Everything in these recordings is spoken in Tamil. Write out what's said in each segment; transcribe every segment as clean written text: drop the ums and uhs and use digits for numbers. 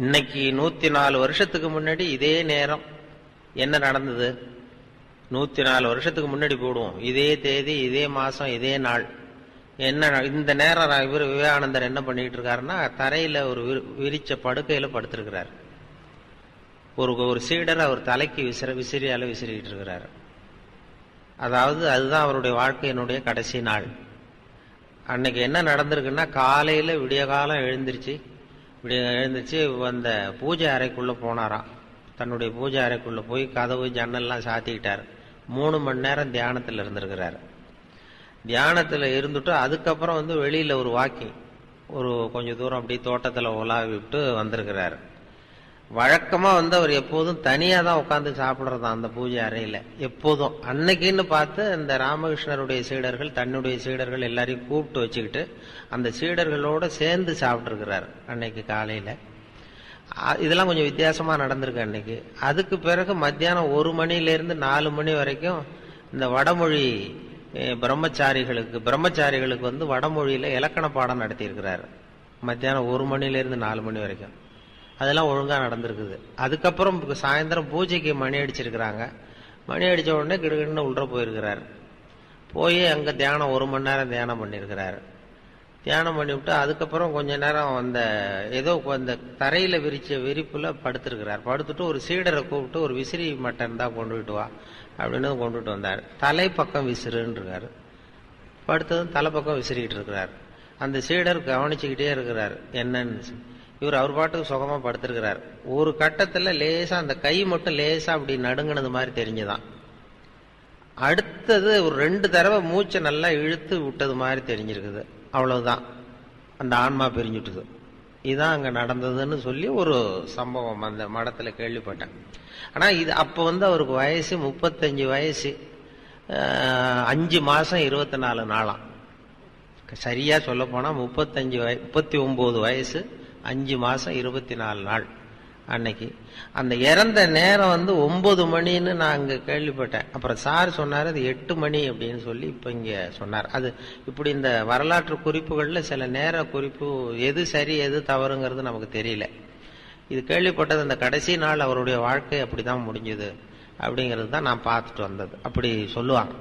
இன்னைக்கு 104 வருஷத்துக்கு முன்னாடி இதே நேரம் என்ன நடந்தது? 104 வருஷத்துக்கு முன்னாடி போடுவோம். இதே தேதி, இதே மாசம், இதே நாள். என்ன இந்த நேரம் இவர் விவேகானந்தர் என்ன பண்ணிட்டு இருக்காருன்னா, தரையில ஒரு விரிச்ச படுக்கையில படுத்திருக்கிறார். ஒரு சீடர் அவர் தலைக்கு விசிறியால விசிறிட்டு இருக்கிறார். அதாவது அதுதான் அவருடைய வாழ்க்கையினுடைய கடைசி நாள். அன்னைக்கு என்ன நடந்திருக்குன்னா, காலையில விடிய காலம் எழுந்திருச்சு அந்த பூஜை அறைக்குள்ள போனாராம். தன்னுடைய பூஜை அறைக்குள்ள போய் கதவு ஜன்னல்லாம் சாத்திக்கிட்டார். 3 மணி நேரம் தியானத்தில் இருந்திருக்கிறார். தியானத்தில் இருந்துட்டு அதுக்கப்புறம் வெளியில ஒரு வாக்கிங், ஒரு கொஞ்சம் தூரம் அப்படி தோட்டத்தில் உலாவி விட்டு வந்திருக்கிறார். வழக்கமா அவர் எப்போதும் தனியா தான் உட்காந்து சாப்பிடுறதா அந்த பூஜை அறையில எப்போதும். அன்னைக்குன்னு பார்த்து அந்த ராமகிருஷ்ணருடைய சீடர்கள், தன்னுடைய சீடர்கள் எல்லாரையும் கூப்பிட்டு வச்சுக்கிட்டு அந்த சீடர்களோட சேர்ந்து சாப்பிட்டு இருக்கிறார் அன்னைக்கு காலையில. இதெல்லாம் கொஞ்சம் வித்தியாசமா நடந்திருக்கு அன்னைக்கு. அதுக்கு பிறகு மத்தியானம் 1 மணியிலிருந்து 4 மணி வரைக்கும் இந்த வடமொழி பிரம்மச்சாரிகளுக்கு வடமொழியில இலக்கண பாடம் நடத்தி இருக்கிறார். மத்தியானம் 1 மணியிலிருந்து 4 மணி வரைக்கும். அதெல்லாம் ஒழுங்கா நடந்திருக்குது. அதுக்கப்புறம் சாயந்தரம் பூஜைக்கு மணி அடிச்சிருக்கிறாங்க. மணி அடிச்ச உடனே கிடுகிடுன்னு உள்ள போயிருக்கிறார். போய் அங்க தியானம் 1 மணி நேரம் தியானம் பண்ணிருக்கிறாரு. தியானம் பண்ணிவிட்டு அதுக்கப்புறம் கொஞ்ச நேரம் ஏதோ அந்த தரையில விரிச்ச விரிப்புல படுத்திருக்கிறார். படுத்துட்டு ஒரு சீடரை கூப்பிட்டு, ஒரு விசிறி மட்டன் தான் கொண்டுகிட்டு வா அப்படின்னு கொண்டுட்டு வந்தார். தலை பக்கம் விசிறுன்னு இருக்காரு. படுத்ததும் தலை பக்கம் விசிறிக்கிட்டு இருக்கிறார். அந்த சீடர் கவனிச்சுக்கிட்டே இருக்கிறார் என்னன்னு. அவர் பாட்டுக்கு சுகமா படுத்திருக்கிறார். ஒரு கட்டத்துல லேசா அந்த கை மட்டும் லேசா அப்படி நடுங்கினது மாதிரி தெரிஞ்சுதான். அடுத்தது ஒரு 2 தடவை மூச்சை நல்லா இழுத்து விட்டது மாதிரி தெரிஞ்சிருக்குது. அவ்வளவுதான், அந்த ஆன்மா பிரிஞ்சுட்டுது. இதுதான் அங்க நடந்ததுன்னு சொல்லி ஒரு சம்பவம் அந்த மடத்துல கேள்விப்பட்டேன். ஆனா இது அப்ப அவருக்கு வயசு 35 வயசு, 5 மாசம் 24 நாளாம். சரியா சொல்ல போனா 39 வயசு, 5 மாசம் 24 நாள். அன்னைக்கு அந்த இறந்த நேரம் 9 மணின்னு நான் அங்க கேள்விப்பட்டேன். அப்புறம் சார் சொன்னார் அது 8 மணி அப்படின்னு சொல்லி இப்ப இங்க சொன்னார். அது இப்படி இந்த வரலாற்று குறிப்புகள்ல சில நேர குறிப்பு எது சரி எது தவறுங்கிறது நமக்கு தெரியல. இது கேள்விப்பட்டது அந்த கடைசி நாள் அவருடைய வாழ்க்கை அப்படிதான் முடிஞ்சது அப்படிங்கிறது தான் நான் பார்த்துட்டு வந்தது. அப்படி சொல்லுவாங்க.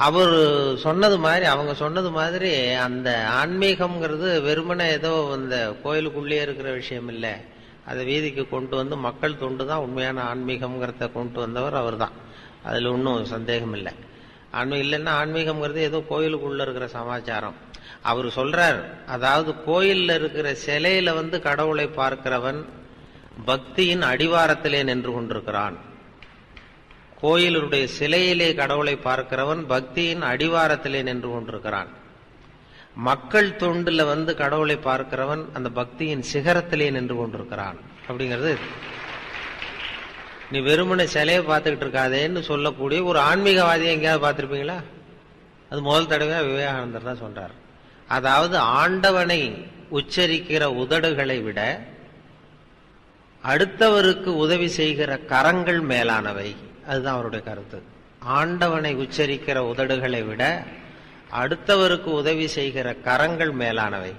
அவர் சொன்னது மாதிரி, அவங்க சொன்னது மாதிரி அந்த ஆன்மீகம்ங்கிறது வெறுமனே ஏதோ இந்த கோயிலுக்குள்ளே இருக்கிற விஷயம் இல்லை. அதை வீதிக்கு கொண்டு மக்கள் தொண்டு தான் உண்மையான ஆன்மீகம்ங்கிறத கொண்டு வந்தவர் அவர் தான். அதுல ஒன்றும் சந்தேகம் இல்லை. ஆன்மீகம் இல்லைன்னா ஆன்மீகம்ங்கிறது ஏதோ கோயிலுக்குள்ள இருக்கிற சமாச்சாரம். அவர் சொல்றார், அதாவது கோயில்ல இருக்கிற சிலையில கடவுளை பார்க்கிறவன் பக்தியின் அடிவாரத்திலே நின்று கொண்டிருக்கிறான். கோயிலுடைய சிலையிலே கடவுளை பார்க்கிறவன் பக்தியின் அடிவாரத்திலே நின்று கொண்டிருக்கிறான். மக்கள் தொண்டுல கடவுளை பார்க்கிறவன் அந்த பக்தியின் சிகரத்திலே நின்று கொண்டிருக்கிறான். அப்படிங்கிறது நீ வெறுமனை சிலையை பார்த்துக்கிட்டு இருக்காதேன்னு சொல்லக்கூடிய ஒரு ஆன்மீகவாதியை எங்கேயாவது பார்த்திருப்பீங்களா? அது முதல் தடவை விவேகானந்தர் தான் சொல்றார். அதாவது ஆண்டவனை உச்சரிக்கிற உதடுகளை விட அடுத்தவருக்கு உதவி செய்கிற கரங்கள் மேலானவை. அதுதான் அவருடைய கருத்து. ஆண்டவனை உச்சரிக்கிற உதடுகளை விட அடுத்தவருக்கு உதவி செய்கிற கரங்கள் மேலானவை.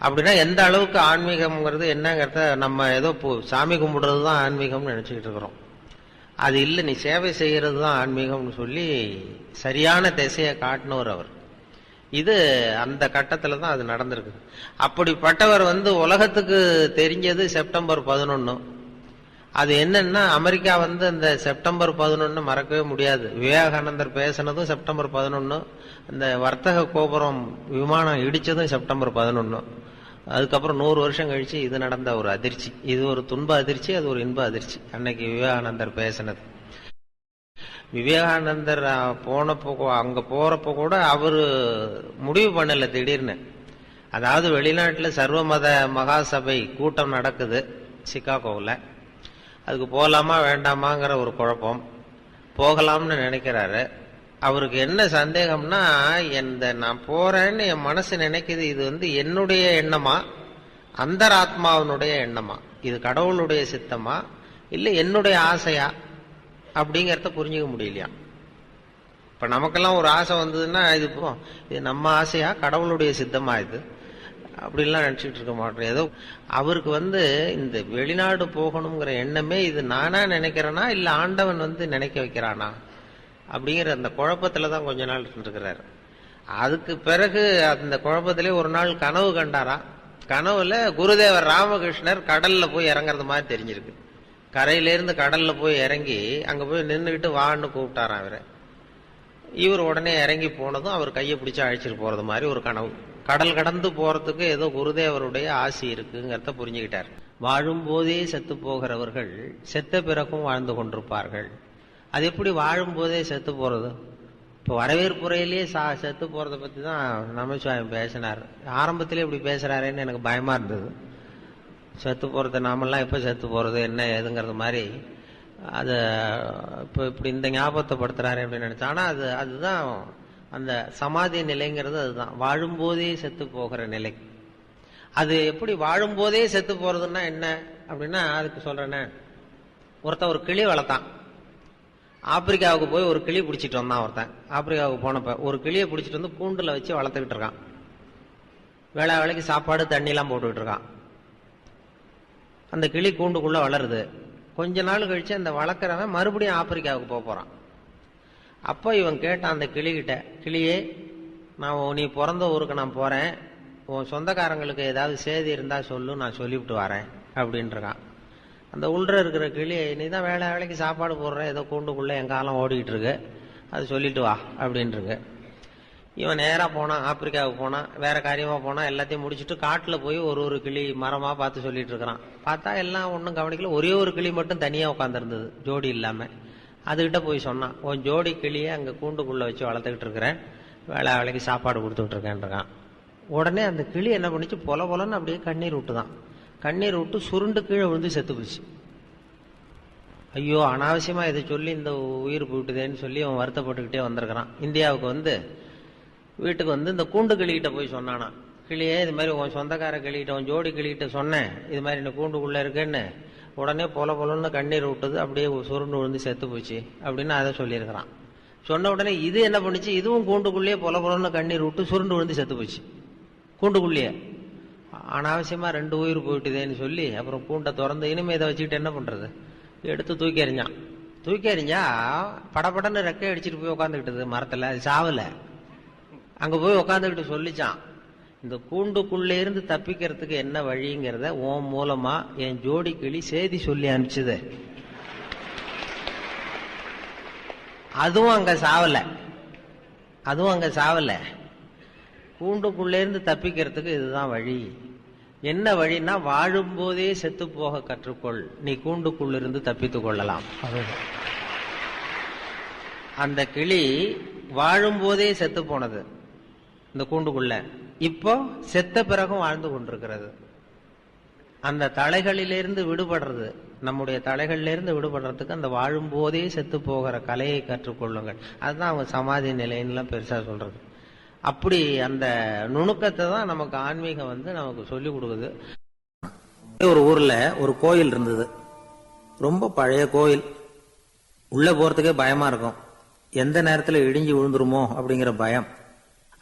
அப்படின்னா எந்த அளவுக்கு ஆன்மீகம்ங்கிறது என்னங்கிறத நம்ம ஏதோ சாமி கும்பிடுறது தான் ஆன்மீகம்னு நினைச்சுக்கிட்டு இருக்கிறோம். அது இல்லை, நீ சேவை செய்யறது தான் ஆன்மீகம்னு சொல்லி சரியான திசையை காட்டினவர் அவர். இது அந்த கட்டத்துல தான் அது நடந்திருக்கு. அப்படிப்பட்டவர் உலகத்துக்கு தெரிஞ்சது செப்டம்பர் 11. அது என்னன்னா, அமெரிக்கா அந்த செப்டம்பர் 11 மறக்கவே முடியாது. விவேகானந்தர் பேசினதும் செப்டம்பர் 11, இந்த வர்த்தக கோபுரம் விமானம் இடிச்சதும் செப்டம்பர் 11. அதுக்கப்புறம் 100 வருஷம் கழிச்சு இது நடந்த ஒரு அதிர்ச்சி. இது ஒரு துன்ப அதிர்ச்சி, அது ஒரு இன்ப அதிர்ச்சி. அன்னைக்கு விவேகானந்தர் பேசினது. விவேகானந்தர் அங்க போறப்போ கூட அவரு முடிவு பண்ணல திடீர்னு. அதாவது வெளிநாட்டுல சர்வமத மகாசபை கூட்டம் நடக்குது சிகாகோவில். அதுக்கு போகலாமா வேண்டாமாங்கிற ஒரு குழப்பம். போகலாம்னு நினைக்கிறாரு. அவருக்கு என்ன சந்தேகம்னா, நான் போறேன்னு என் மனசு நினைக்குது, இது என்னுடைய எண்ணமா அந்தராத்மாவினுடைய எண்ணமா, இது கடவுளுடைய சித்தமா இல்ல என்னுடைய ஆசையா அப்படிங்கறத புரிஞ்சுக்க முடியலையா. இப்ப நமக்கெல்லாம் ஒரு ஆசை வந்ததுன்னா இது நம்ம ஆசையா கடவுளுடைய சித்தமா இது அப்படிலாம் நினைச்சிட்டு இருக்க மாட்டோம். ஏதோ அவருக்கு இந்த வெளிநாடு போகணுங்கிற எண்ணமே இது நானா நினைக்கிறேனா இல்ல ஆண்டவன் நினைக்க வைக்கிறானா அப்படிங்கிற அந்த குழப்பத்துலதான் கொஞ்ச நாள் இருக்கிறாரு. அதுக்கு பிறகு அந்த குழப்பத்திலே ஒரு நாள் கனவு கண்டாரா. கனவுல குருதேவர் ராமகிருஷ்ணர் கடல்ல போய் இறங்குறது மாதிரி தெரிஞ்சிருக்கு. கரையிலிருந்து கடல்ல போய் இறங்கி அங்க போய் நின்றுகிட்டு வான்னு கூப்பிட்டாராம் இவரை. இவர் உடனே இறங்கி போனதும் அவர் கையை பிடிச்சு அழைச்சிட்டு போறது மாதிரி ஒரு கனவு. கடல் கடந்து போறதுக்கு ஏதோ குருதேவருடைய ஆசி இருக்குங்கிறத புரிஞ்சுக்கிட்டார். வாழும் போதே செத்து போகிறவர்கள் செத்த பிறகும் வாழ்ந்து கொண்டிருப்பார்கள். அது எப்படி வாழும் போதே செத்து போறது? இப்போ வரவேற்புரையிலேயே செத்து போறதை பத்தி தான் நமச்சிவாயம் பேசினார். ஆரம்பத்திலே இப்படி பேசுறாருன்னு எனக்கு பயமா இருந்தது. செத்து போறது நாமெல்லாம் எப்ப செத்து போறது என்ன ஏதுங்கிறது மாதிரி அத இப்போ இப்படி இந்த ஞாபகத்தை படுத்துறாரு அப்படின்னு நினைச்சா. ஆனா அதுதான் அந்த சமாதி நிலைங்கிறது. அதுதான் வாழும்போதே செத்து போகிற நிலை. அது எப்படி வாழும்போதே செத்து போறதுன்னா என்ன அப்படின்னா அதுக்கு சொல்றேன்னு, ஒருத்தன் ஒரு கிளி வளர்த்தான். ஆப்பிரிக்காவுக்கு போய் ஒரு கிளி பிடிச்சிட்டு வந்தான் ஒருத்தன். ஆப்பிரிக்காவுக்கு போனப்ப ஒரு கிளியை பிடிச்சிட்டு வந்து கூண்டுல வச்சு வளர்த்துக்கிட்டு இருக்கான். வேளைக்கு சாப்பாடு தண்ணி எல்லாம் போட்டுக்கிட்டு இருக்கான். அந்த கிளி கூண்டுக்குள்ள வளருது. கொஞ்ச நாள் கழிச்சு அந்த வளர்க்குறவன் மறுபடியும் ஆப்பிரிக்காவுக்கு போறான். அப்போ இவன் கேட்டான் அந்த கிளிகிட்ட, கிளியே நீ பிறந்த ஊருக்கு நான் போறேன், உன் சொந்தக்காரங்களுக்கு ஏதாவது செய்தி இருந்தா சொல்லு, நான் சொல்லிவிட்டு வரேன் அப்படின்றான். அந்த உள்ள இருக்கிற கிளி, நீ தான் வேளைக்கு சாப்பாடு போடுற, ஏதோ கூண்டுக்குள்ள என் காலம் ஓடிக்கிட்டு இருக்கு, அது சொல்லிட்டு வா அப்படின்ட்டு. இவன் நேரா போனான், ஆப்பிரிக்காவுக்கு போனான், வேற காரியமா போனா, எல்லாத்தையும் முடிச்சுட்டு காட்டுல போய் ஒரு கிளி மரமா பார்த்து சொல்லிட்டு இருக்கிறான். பார்த்தா எல்லாம் ஒன்றும் கவனிக்கல. ஒரே ஒரு கிளி மட்டும் தனியா உட்காந்துருந்தது, ஜோடி இல்லாம. அதுகிட்ட போய் சொன்னான், உன் ஜோடி கிளியை அங்க கூண்டுக்குள்ள வச்சு வளர்த்துக்கிட்டு இருக்கிறேன், வேளைக்கு சாப்பாடு கொடுத்துக்கிட்டு இருக்கேன்றான். உடனே அந்த கிளி என்ன பண்ணிச்சு, பொலன்னு அப்படியே கண்ணீர் விட்டுதான். கண்ணீர் விட்டு சுருண்டு கீழே விழுந்து செத்து போச்சு. ஐயோ அனாவசியமா இதை சொல்லி இந்த உயிர் போயிட்டுதேன்னு சொல்லி அவன் வருத்தப்பட்டுக்கிட்டே வந்திருக்கிறான். இந்தியாவுக்கு வீட்டுக்கு இந்த கூண்டு கிளிகிட்ட போய் சொன்னானா, கிளியே இது மாதிரி உன் சொந்தக்கார கிளிகிட்ட, உன் ஜோடி கிளிகிட்ட சொன்னேன் இது மாதிரி இந்த கூண்டுக்குள்ள இருக்கேன்னு. உடனே பொலன்னு கண்ணீர் விட்டது, அப்படியே சுருண்டு விழுந்து செத்து போச்சு அப்படின்னு அதை சொல்லியிருக்கிறான். சொன்ன உடனே இது என்ன பண்ணுச்சு, இதுவும் கூண்டுக்குள்ளேயே பொலன்னு கண்ணீர் விட்டு சுருண்டு விழுந்து செத்து போச்சு கூண்டுக்குள்ளேயே. அனாவசியமா 2 உயிர் போயிட்டுதேன்னு சொல்லி அப்புறம் கூண்டை திறந்து இனிமே இதை வச்சுக்கிட்டு என்ன பண்றது, எடுத்து தூக்கி எறிஞ்சான். தூக்கி எறிஞ்சா படப்படன்னு ரெக்கை அடிச்சுட்டு போய் உட்காந்துக்கிட்டது மரத்துல. அது சாவல. அங்க போய் உட்காந்துக்கிட்டு சொல்லிச்சான், இந்த கூண்டுக்குள்ளே இருந்து தப்பிக்கிறதுக்கு என்ன வழிங்கிறத உன் மூலமா என் ஜோடி கிளி செய்தி சொல்லி அனுப்பிச்சது. அதுவும் அங்க சாவல. கூண்டுக்குள்ளே இருந்து தப்பிக்கிறதுக்கு இதுதான் வழி. என்ன வழின்னா, வாழும் போதே செத்து போக கற்றுக்கொள், நீ கூண்டுக்குள்ளிருந்து தப்பித்துக் கொள்ளலாம். அந்த கிளி வாழும் போதே செத்து போனது இந்த கூண்டுக்குள்ள, இப்போ செத்த பிறகும் வாழ்ந்து கொண்டிருக்கிறது. அந்த தலைகளிலிருந்து விடுபடுறது, நம்முடைய தலைகளிலிருந்து விடுபடுறதுக்கு அந்த வாழும் போதே செத்து போகிற கலையை கற்றுக்கொள்ளுங்கள். அதுதான் அவங்க சமாதி நிலைன்னு பெருசா சொல்றது. அப்படி அந்த நுணுக்கத்தை தான் நமக்கு ஆன்மீகம் நமக்கு சொல்லி கொடுக்குது. ஒரு ஊர்ல ஒரு கோயில் இருந்தது, ரொம்ப பழைய கோயில். உள்ள போறதுக்கே பயமா இருக்கும், எந்த நேரத்துல இடிஞ்சு விழுந்துருமோ அப்படிங்கிற பயம்.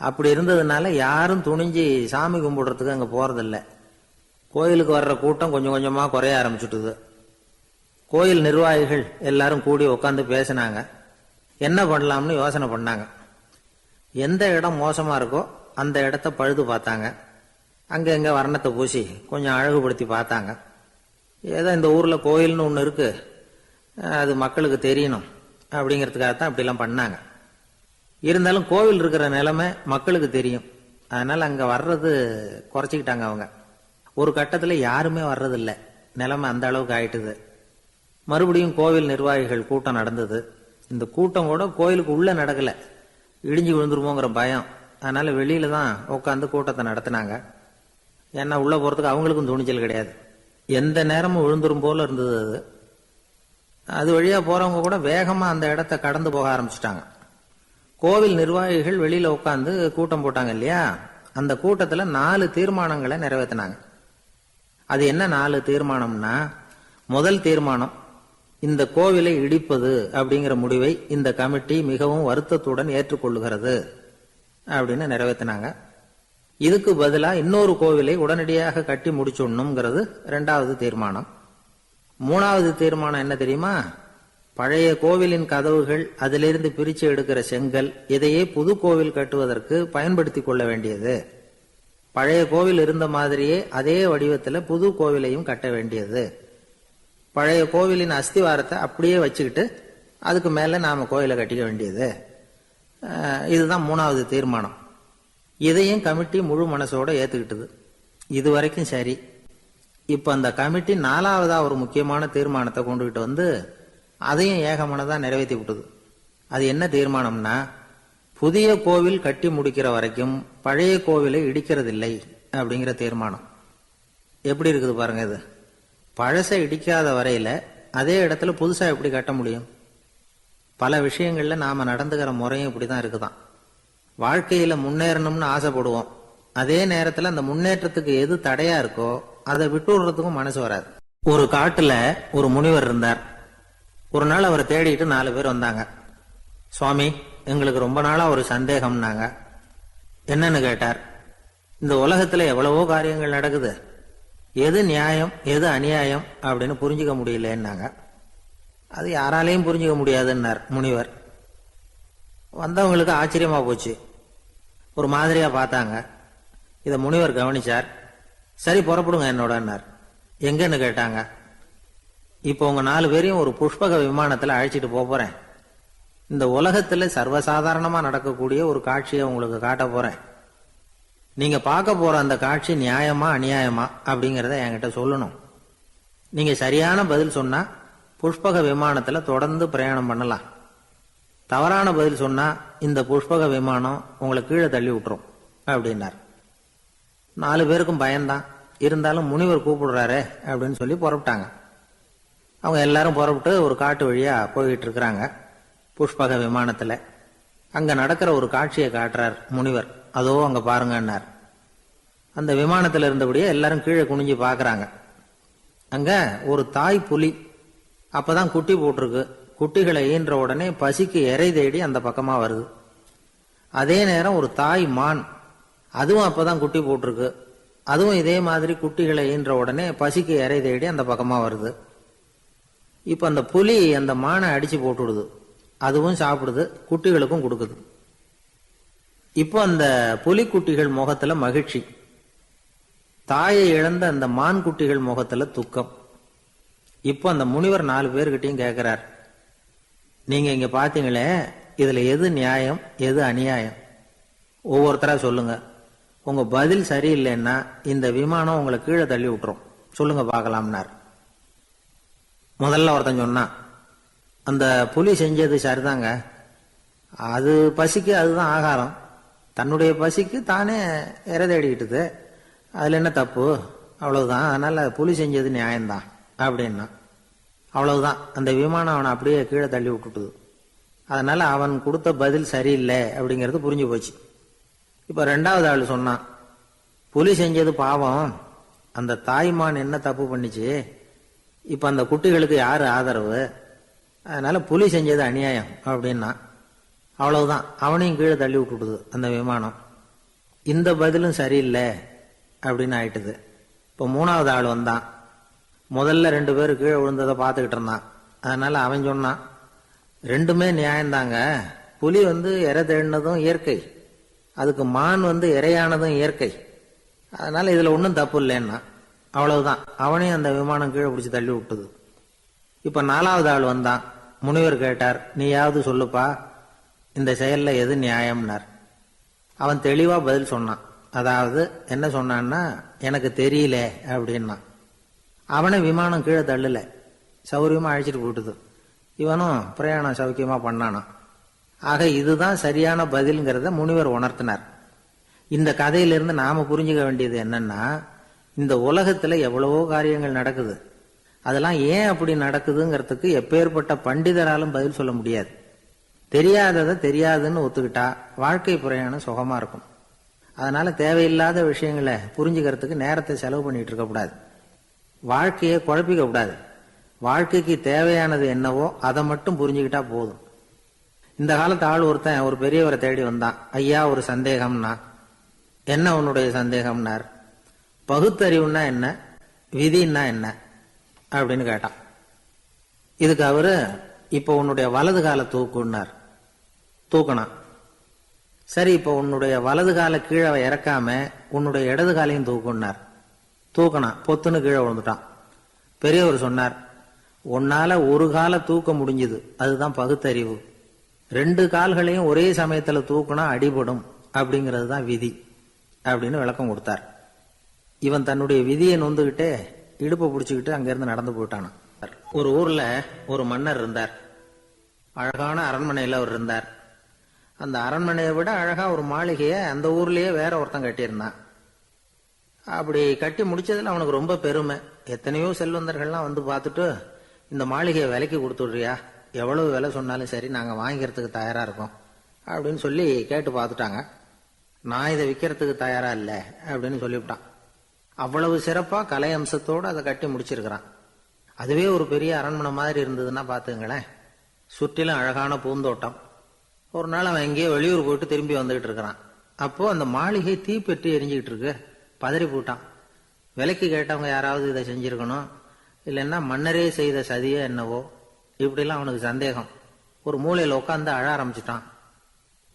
அப்படி இருந்ததுனால யாரும் துணிஞ்சு சாமி கும்பிடுறதுக்கு அங்க போறதில்லை. கோயிலுக்கு வர்ற கூட்டம் கொஞ்சம் கொஞ்சமா குறைய ஆரம்பிச்சுட்டுது. கோயில் நிர்வாகிகள் எல்லாரும் கூடி உட்காந்து பேசினாங்க, என்ன பண்ணலாம்னு யோசனை பண்ணாங்க. எந்த இடம் மோசமா இருக்கோ அந்த இடத்த பழுது பார்த்தாங்க. அங்க எங்க வர்ணத்தை பூசி கொஞ்சம் அழகுபடுத்தி பார்த்தாங்க. ஏதோ இந்த ஊர்ல கோயில்னு ஒண்ணு இருக்கு, அது மக்களுக்கு தெரியணும் அப்படிங்கிறதுக்காகத்தான் இப்படிலாம் பண்ணாங்க. இருந்தாலும் கோவில் இருக்கிற நிலைமை மக்களுக்கு தெரியும், அதனால அங்க வர்றது குறைச்சிக்கிட்டாங்க அவங்க. ஒரு கட்டத்துல யாருமே வர்றதில்லை, நிலைமை அந்த அளவுக்கு ஆயிட்டுது. மறுபடியும் கோவில் நிர்வாகிகள் கூட்டம் நடந்தது. இந்த கூட்டம் கூட கோயிலுக்கு உள்ள நடக்கல, இடிஞ்சு விழுந்துருமோங்கிற பயம். அதனால வெளியில தான் உட்காந்து கூட்டத்தை நடத்தினாங்க. ஏன்னா உள்ள போறதுக்கு அவங்களுக்கும் துணிச்சல் கிடையாது, எந்த நேரமும் விழுந்துரும் போல இருந்தது. அது வழியா போறவங்க கூட வேகமா அந்த இடத்த கடந்து போக ஆரம்பிச்சுட்டாங்க. கோவில் நிர்வாகிகள் வெளியில உட்காந்து கூட்டம் போட்டாங்க இல்லையா, அந்த கூட்டத்துல 4 தீர்மானங்களை நிறைவேற்றினாங்க. அது என்ன 4 தீர்மானம்னா, முதல் தீர்மானம், இந்த கோவிலை இடிப்பது அப்படிங்கிற முடிவை இந்த கமிட்டி மிகவும் வருத்தத்துடன் ஏற்றுக்கொள்ளுகிறது அப்படின்னு நிறைவேற்றினாங்க. இதுக்கு பதிலா இன்னொரு கோவிலை உடனடியாக கட்டி முடிச்சுடணுங்கிறது 2வது தீர்மானம். 3வது தீர்மானம் என்ன தெரியுமா? பழைய கோவிலின் கதவுகள், அதிலிருந்து பிரிச்சு எடுக்கிற செங்கல், இதையே புது கோவில் கட்டுவதற்கு பயன்படுத்தி கொள்ள வேண்டியது. பழைய கோவில் இருந்த மாதிரியே அதே வடிவத்தில் புது கோவிலையும் கட்ட வேண்டியது. பழைய கோவிலின் அஸ்திவாரத்தை அப்படியே வச்சுக்கிட்டு அதுக்கு மேல நாம கோயிலை கட்டிக்க வேண்டியது. இதுதான் 3வது தீர்மானம். இதையும் கமிட்டி முழு மனசோட ஏத்துக்கிட்டது. இது வரைக்கும் சரி. இப்ப அந்த கமிட்டி 4வதா ஒரு முக்கியமான தீர்மானத்தை கொண்டுகிட்டு வந்து அதையும் ஏகமனதா நிறைவேற்றி விட்டது. அது என்ன தீர்மானம்னா, புதிய கோவில் கட்டி முடிக்கிற வரைக்கும் பழைய கோவிலை இடிக்கிறதில்லை அப்படிங்கிற தீர்மானம். எப்படி இருக்குது பாருங்க இது. பழசை இடிக்காத வரையில அதே இடத்துல புதுசா எப்படி கட்ட முடியும்? பல விஷயங்கள்ல நாம நடந்துகிற முறையும் இப்படிதான் இருக்குதான். வாழ்க்கையில முன்னேறணும்னு ஆசைப்படுவோம். அதே நேரத்துல அந்த முன்னேற்றத்துக்கு எது தடையா இருக்கோ அதை விட்டு விடுறதுக்கும் மனசு வராது. ஒரு காட்டுல ஒரு முனிவர் இருந்தார். ஒரு நாள் அவரை தேடிட்டு 4 பேர் வந்தாங்க. சுவாமி, எங்களுக்கு ரொம்ப நாளா ஒரு சந்தேகம்னாங்க. என்னன்னு கேட்டார். இந்த உலகத்துல எவ்வளவோ காரியங்கள் நடக்குது, எது நியாயம் எது அநியாயம் அப்படின்னு புரிஞ்சுக்க முடியலன்னாங்க. அது யாராலையும் புரிஞ்சுக்க முடியாதுன்னார் முனிவர். வந்தவங்களுக்கு ஆச்சரியமா போச்சு. ஒரு மாதிரியா பார்த்தாங்க. இத முனிவர் கவனிச்சார். சரி, புறப்படுங்க என்னோடன்னார். எங்கன்னு கேட்டாங்க. இப்போ உங்க 4 பேரையும் ஒரு புஷ்பக விமானத்துல அழைச்சிட்டு போறேன். இந்த உலகத்துல சர்வசாதாரணமா நடக்கக்கூடிய ஒரு காட்சியை உங்களுக்கு காட்ட போறேன். நீங்க பார்க்க போற அந்த காட்சி நியாயமா அநியாயமா அப்படிங்கறத என்கிட்ட சொல்லணும். நீங்க சரியான பதில் சொன்னா புஷ்பக விமானத்துல தொடர்ந்து பிரயாணம் பண்ணலாம். தவறான பதில் சொன்னா இந்த புஷ்பக விமானம் உங்களை கீழே தள்ளி விட்டுரும் அப்படின்னார். 4 பேருக்கும் பயம்தான். இருந்தாலும் முனிவர் கூப்பிடுறாரு அப்படின்னு சொல்லி புறப்பட்டாங்க. அவங்க எல்லாரும் புறப்பட்டு ஒரு காட்டு வழியா போயிட்டு இருக்கிறாங்க புஷ்பக விமானத்துல. அங்க நடக்கிற ஒரு காட்சியை காட்டுறார் முனிவர். அதோ அங்க பாருங்கன்னார். அந்த விமானத்துல இருந்தபடியே எல்லாரும் கீழே குனிஞ்சு பாக்குறாங்க. அங்க ஒரு தாய் புலி அப்பதான் குட்டி போட்டிருக்கு. குட்டிகளை ஈன்ற உடனே பசிக்கு இறை தேடி அந்த பக்கமா வருது. அதே நேரம் ஒரு தாய் மான், அதுவும் அப்பதான் குட்டி போட்டிருக்கு. அதுவும் இதே மாதிரி குட்டிகளை ஈன்ற உடனே பசிக்கு இறை தேடி அந்த பக்கமா வருது. இப்ப அந்த புலி அந்த மானை அடிச்சு போட்டுடுது. அதுவும் சாப்பிடுது, குட்டிகளுக்கும் கொடுக்குது. இப்போ அந்த புலிக்குட்டிகள் முகத்துல மகிழ்ச்சி, தாயை இழந்த அந்த மான் குட்டிகள் முகத்துல துக்கம். இப்போ அந்த முனிவர் 4 பேர்கிட்டையும் கேட்கிறார், நீங்க இங்க பாத்தீங்களே, இதுல எது நியாயம் எது அநியாயம்? ஒவ்வொருத்தரா சொல்லுங்க. உங்க பதில் சரியில்லைன்னா இந்த விமானம் உங்களை கீழே தள்ளி விட்டுரும். சொல்லுங்க பார்க்கலாம்னார். முதல்ல ஒருத்தன் சொன்னான், அந்த புலி செஞ்சது சரிதாங்க. அது பசிக்கு அதுதான் ஆகாரம். தன்னுடைய பசிக்கு தானே இறை தேடிக்கிட்டுது. அதுல என்ன தப்பு? அவ்வளவுதான். அதனால புலி செஞ்சது நியாயம்தான் அப்படின்னா. அவ்வளவுதான். அந்த விமானம் அவனை அப்படியே கீழே தள்ளி விட்டுட்டுது. அதனால அவன் கொடுத்த பதில் சரியில்லை அப்படிங்கிறது புரிஞ்சு போச்சு. இப்ப 2வது ஆள் சொன்னான், புலி செஞ்சது பாவம். அந்த தாய்மான் என்ன தப்பு பண்ணிச்சு? இப்ப அந்த குட்டிகளுக்கு யாரு ஆதரவு? அதனால புலி செஞ்சது அநியாயம் அப்படின்னா. அவ்வளவுதான். அவனையும் கீழே தள்ளி விட்டுடுது அந்த விமானம். இந்த பதிலும் சரியில்லை அப்படின்னு ஆயிட்டுது. இப்ப 3வது ஆள் வந்தான். முதல்ல 2 பேர் கீழே விழுந்ததை பார்த்துக்கிட்டு இருந்தான். அதனால அவன் சொன்னான், ரெண்டுமே நியாயம்தாங்க. புலி இறை தேடினதும் இயற்கை, அதுக்கு மான் இறையானதும் இயற்கை. அதனால இதுல ஒன்றும் தப்பு இல்லைன்னா. அவ்வளவுதான். அவனையும் அந்த விமானம் கீழே பிடிச்சி தள்ளி விட்டுது. இப்ப 4வது ஆள் வந்தான். முனிவர் கேட்டார், நீயாவது சொல்லுப்பா, இந்த செயல்ல எது நியாயம்னார். அவன் தெளிவா பதில் சொன்னான். அதாவது என்ன சொன்னான்னா, எனக்கு தெரியல அப்படின்னா. அவனை விமானம் கீழே தள்ளல, சௌரியமா அழைச்சிட்டு போட்டுது. இவனும் பிரயாணம் சௌக்கியமா பண்ணானா. ஆக இதுதான் சரியான பதில்ங்கிறத முனிவர் உணர்த்தினார். இந்த கதையிலிருந்து நாம புரிஞ்சுக்க வேண்டியது என்னன்னா, இந்த உலகத்துல எவ்வளவோ காரியங்கள் நடக்குது. அதெல்லாம் ஏன் அப்படி நடக்குதுங்கிறதுக்கு எப்பேற்பட்ட பண்டிதராலும் பதில் சொல்ல முடியாது. தெரியாததை தெரியாதுன்னு ஒத்துக்கிட்டா வாழ்க்கை பிரயாணம் சுகமா இருக்கும். அதனால தேவையில்லாத விஷயங்களை புரிஞ்சுக்கிறதுக்கு நேரத்தை செலவு பண்ணிட்டு இருக்க கூடாது. வாழ்க்கையை குழப்பிக்க கூடாது. வாழ்க்கைக்கு தேவையானது என்னவோ அதை மட்டும் புரிஞ்சுக்கிட்டா போதும். இந்த காலத்து ஆள் ஒருத்தன் ஒரு பெரியவரை தேடி வந்தான். ஐயா, ஒரு சந்தேகம்னா. என்ன உன்னுடைய சந்தேகம்னார். பகுத்தறிவுன்னா என்ன, விதின்னா என்ன அப்படின்னு கேட்டான். இதுக்கு அவரு, இப்போ உன்னுடைய வலது காலை தூக்குன்னார். தூக்கினான். சரி, இப்போ உன்னுடைய வலது காலை கீழே இறக்காம உன்னுடைய இடது காலையும் தூக்குன்னார். தூக்கினான். பொத்துன்னு கீழே விழுந்துட்டான். பெரியவர் சொன்னார், உன்னால ஒரு காலை தூக்க முடிஞ்சுது, அதுதான் பகுத்தறிவு. 2 கால்களையும் ஒரே சமயத்துல தூக்குனா அடிபடும், அப்படிங்கிறது தான் விதி அப்படின்னு விளக்கம் கொடுத்தார். இவன் தன்னுடைய விதியை நொந்துகிட்டே இடுப்பை பிடிச்சுக்கிட்டு அங்கிருந்து நடந்து போயிட்டானான். ஒரு ஊர்ல ஒரு மன்னர் இருந்தார். அழகான அரண்மனையில அவர் இருந்தார். அந்த அரண்மனையை விட அழகா ஒரு மாளிகையை அந்த ஊர்லயே வேற ஒருத்தன் கட்டியிருந்தான். அப்படி கட்டி முடிச்சதுல அவனுக்கு ரொம்ப பெருமை. எத்தனையோ செல்வந்தர்கள்லாம் வந்து பார்த்துட்டு, இந்த மாளிகையை விலைக்கு கொடுத்துடுறியா, எவ்வளவு விலை சொன்னாலும் சரி நாங்க வாங்கிக்கிறதுக்கு தயாரா இருக்கோம் அப்படின்னு சொல்லி கேட்டு பார்த்துட்டாங்க. நான் இதை விற்கிறதுக்கு தயாரா இல்லை அப்படின்னு சொல்லிவிட்டான். அவ்வளவு சிறப்பா கலை அம்சத்தோடு அதை கட்டி முடிச்சிருக்கிறான். அதுவே ஒரு பெரிய அரண்மனை மாதிரி இருந்ததுன்னா பாத்துங்களேன். சுற்றிலும் அழகான பூந்தோட்டம். ஒரு நாள் அவன் எங்கேயோ வெளியூர் போயிட்டு திரும்பி வந்துகிட்டு இருக்கிறான். அப்போ அந்த மாளிகை தீப்பெட்டி எரிஞ்சுக்கிட்டு இருக்கு. பதறி போட்டான். விலைக்கு கேட்டவங்க யாராவது இதை செஞ்சிருக்கணும், இல்லைன்னா மன்னரே செய்த சதியோ என்னவோ, இப்படிலாம் அவனுக்கு சந்தேகம். ஒரு மூலையில உட்காந்து அழ ஆரம்பிச்சுட்டான்.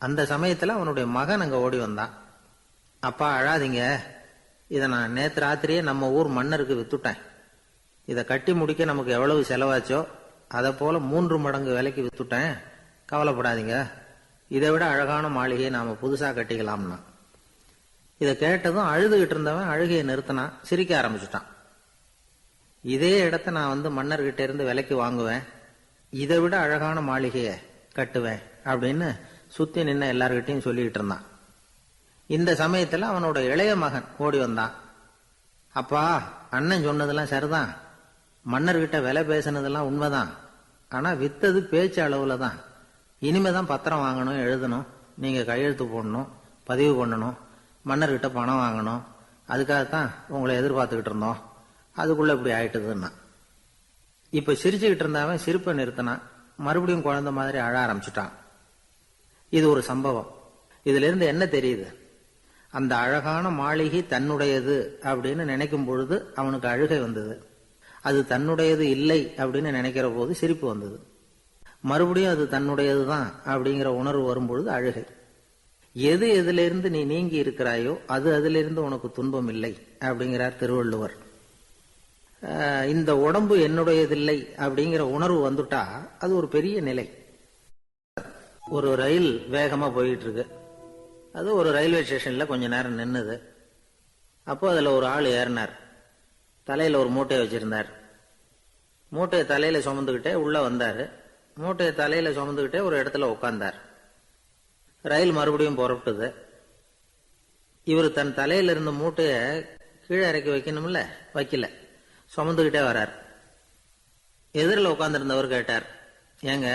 அந்த சமயத்துல அவனுடைய மகன் அங்க ஓடி வந்தான். அப்பா அழாதீங்க, இதை நான் நேத்து ராத்திரியே நம்ம ஊர் மன்னருக்கு வித்துட்டேன். இதை கட்டி முடிக்க நமக்கு எவ்வளவு செலவாச்சோ அதை போல 3 மடங்கு விலைக்கு வித்துட்டேன், கவலைப்படாதீங்க. இதை விட அழகான மாளிகையை நாம புதுசா கட்டிக்கலாம்னா. இதை கேட்டதும் அழுதுகிட்டு இருந்தவன் அழுகையை நிறுத்தினான். சிரிக்க ஆரம்பிச்சுட்டான். இதே இடத்த நான் வந்து மன்னர்கிட்ட இருந்து விலைக்கு வாங்குவேன், இதை விட அழகான மாளிகையை கட்டுவேன் அப்படின்னு சுத்தி நின்ன எல்லார்கிட்டையும் சொல்லிக்கிட்டு இருந்தான். இந்த சமயத்துல அவனோட இளைய மகன் ஓடி வந்தான். அப்பா, அண்ணன் சொன்னதெல்லாம் சரிதான், மன்னர்கிட்ட விலை பேசினதெல்லாம் உண்மைதான், ஆனா வித்தது பேச்சு அளவுல தான். இனிமேதான் பத்திரம் வாங்கணும், எழுதணும், நீங்க கையெழுத்து போடணும், பதிவு பண்ணணும், மன்னர்கிட்ட பணம் வாங்கணும். அதுக்காகத்தான் உங்களை எதிர்பார்த்துக்கிட்டு இருந்தோம். அதுக்குள்ள இப்படி ஆயிட்டுதுன்னா. இப்ப சிரிச்சுக்கிட்டு இருந்தவன் சிரிப்பை நிறுத்தினான். மறுபடியும் குழந்தை மாதிரி அழ ஆரம்பிச்சுட்டான். இது ஒரு சம்பவம். இதுல இருந்து என்ன தெரியுது? அந்த அழகான மாளிகை தன்னுடையது அப்படின்னு நினைக்கும் பொழுது அவனுக்கு அழுகை வந்தது. அது தன்னுடையது இல்லை அப்படின்னு நினைக்கிற போது சிரிப்பு வந்தது. மறுபடியும் அது தன்னுடையதுதான் அப்படிங்கிற உணர்வு வரும்பொழுது அழுகை. எது எதிலிருந்து நீ நீங்கி இருக்கிறாயோ அது அதிலிருந்து உனக்கு துன்பம் இல்லை அப்படிங்கிறார் திருவள்ளுவர். இந்த உடம்பு என்னுடையதில்லை அப்படிங்கிற உணர்வு வந்துட்டா அது ஒரு பெரிய நிலை. ஒரு ரயில் வேகமா போயிட்டு இருக்கு. அது ஒரு ரயில்வே ஸ்டேஷன்ல கொஞ்ச நேரம் நின்னுது. அப்போ அதுல ஒரு ஆள் ஏறினார். தலையில ஒரு மூட்டையை வச்சிருந்தார். மூட்டையை தலையில சுமந்துகிட்டே உள்ள வந்தாரு. மூட்டையை தலையில சுமந்துகிட்டே ஒரு இடத்துல உட்கார்ந்தார். ரயில் மறுபடியும் புறப்பட்டது. இவர் தன் தலையில இருந்த மூட்டைய கீழே இறக்கி வைக்கணும்ல, வைக்கல, சுமந்துகிட்டே வர்றார். எதிரில் உட்கார்ந்துருந்தவர் கேட்டார், ஏங்க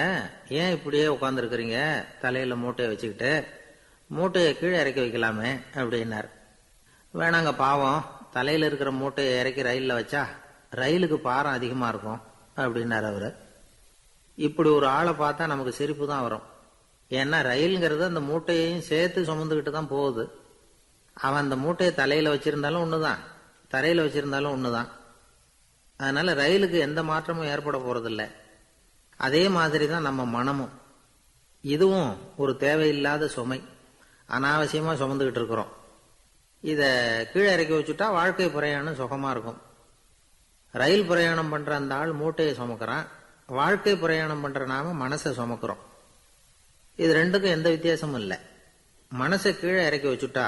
ஏன் இப்படியே உட்கார்ந்துருக்கிறீங்க தலையில மூட்டையை வச்சுக்கிட்டு, மூட்டையை கீழே இறக்கி வைக்கலாமே அப்படின்னார். வேணாங்க பாவம், தலையில இருக்கிற மூட்டையை இறக்கி ரயில்ல வச்சா ரயிலுக்கு பாரம் அதிகமா இருக்கும் அப்படின்னார் அவரு. இப்படி ஒரு ஆளை பார்த்தா நமக்கு சிரிப்பு தான் வரும். ஏன்னா ரயில்ங்கிறது அந்த மூட்டையையும் சேர்த்து சுமந்துக்கிட்டு தான் போகுது. அவன் அந்த மூட்டையை தலையில வச்சிருந்தாலும் ஒண்ணுதான், தரையில வச்சிருந்தாலும் ஒண்ணுதான். அதனால ரயிலுக்கு எந்த மாற்றமும் ஏற்பட போறதில்லை. அதே மாதிரி தான் நம்ம மனமும். இதுவும் ஒரு தேவையில்லாத சுமை, அனாவசியமா சுமந்துகிட்டு இருக்கிறோம். இத கீழே இறக்கி வச்சுட்டா வாழ்க்கை பிரயாணம் சுகமா இருக்கும். ரயில் பிரயாணம் பண்ற அந்த ஆள் மூட்டையை சுமக்கிறான், வாழ்க்கை பிரயாணம் பண்ற நாம மனசை சுமக்கிறோம். இது ரெண்டுக்கும் எந்த வித்தியாசமும் இல்லை. மனசை கீழே இறக்கி வச்சுட்டா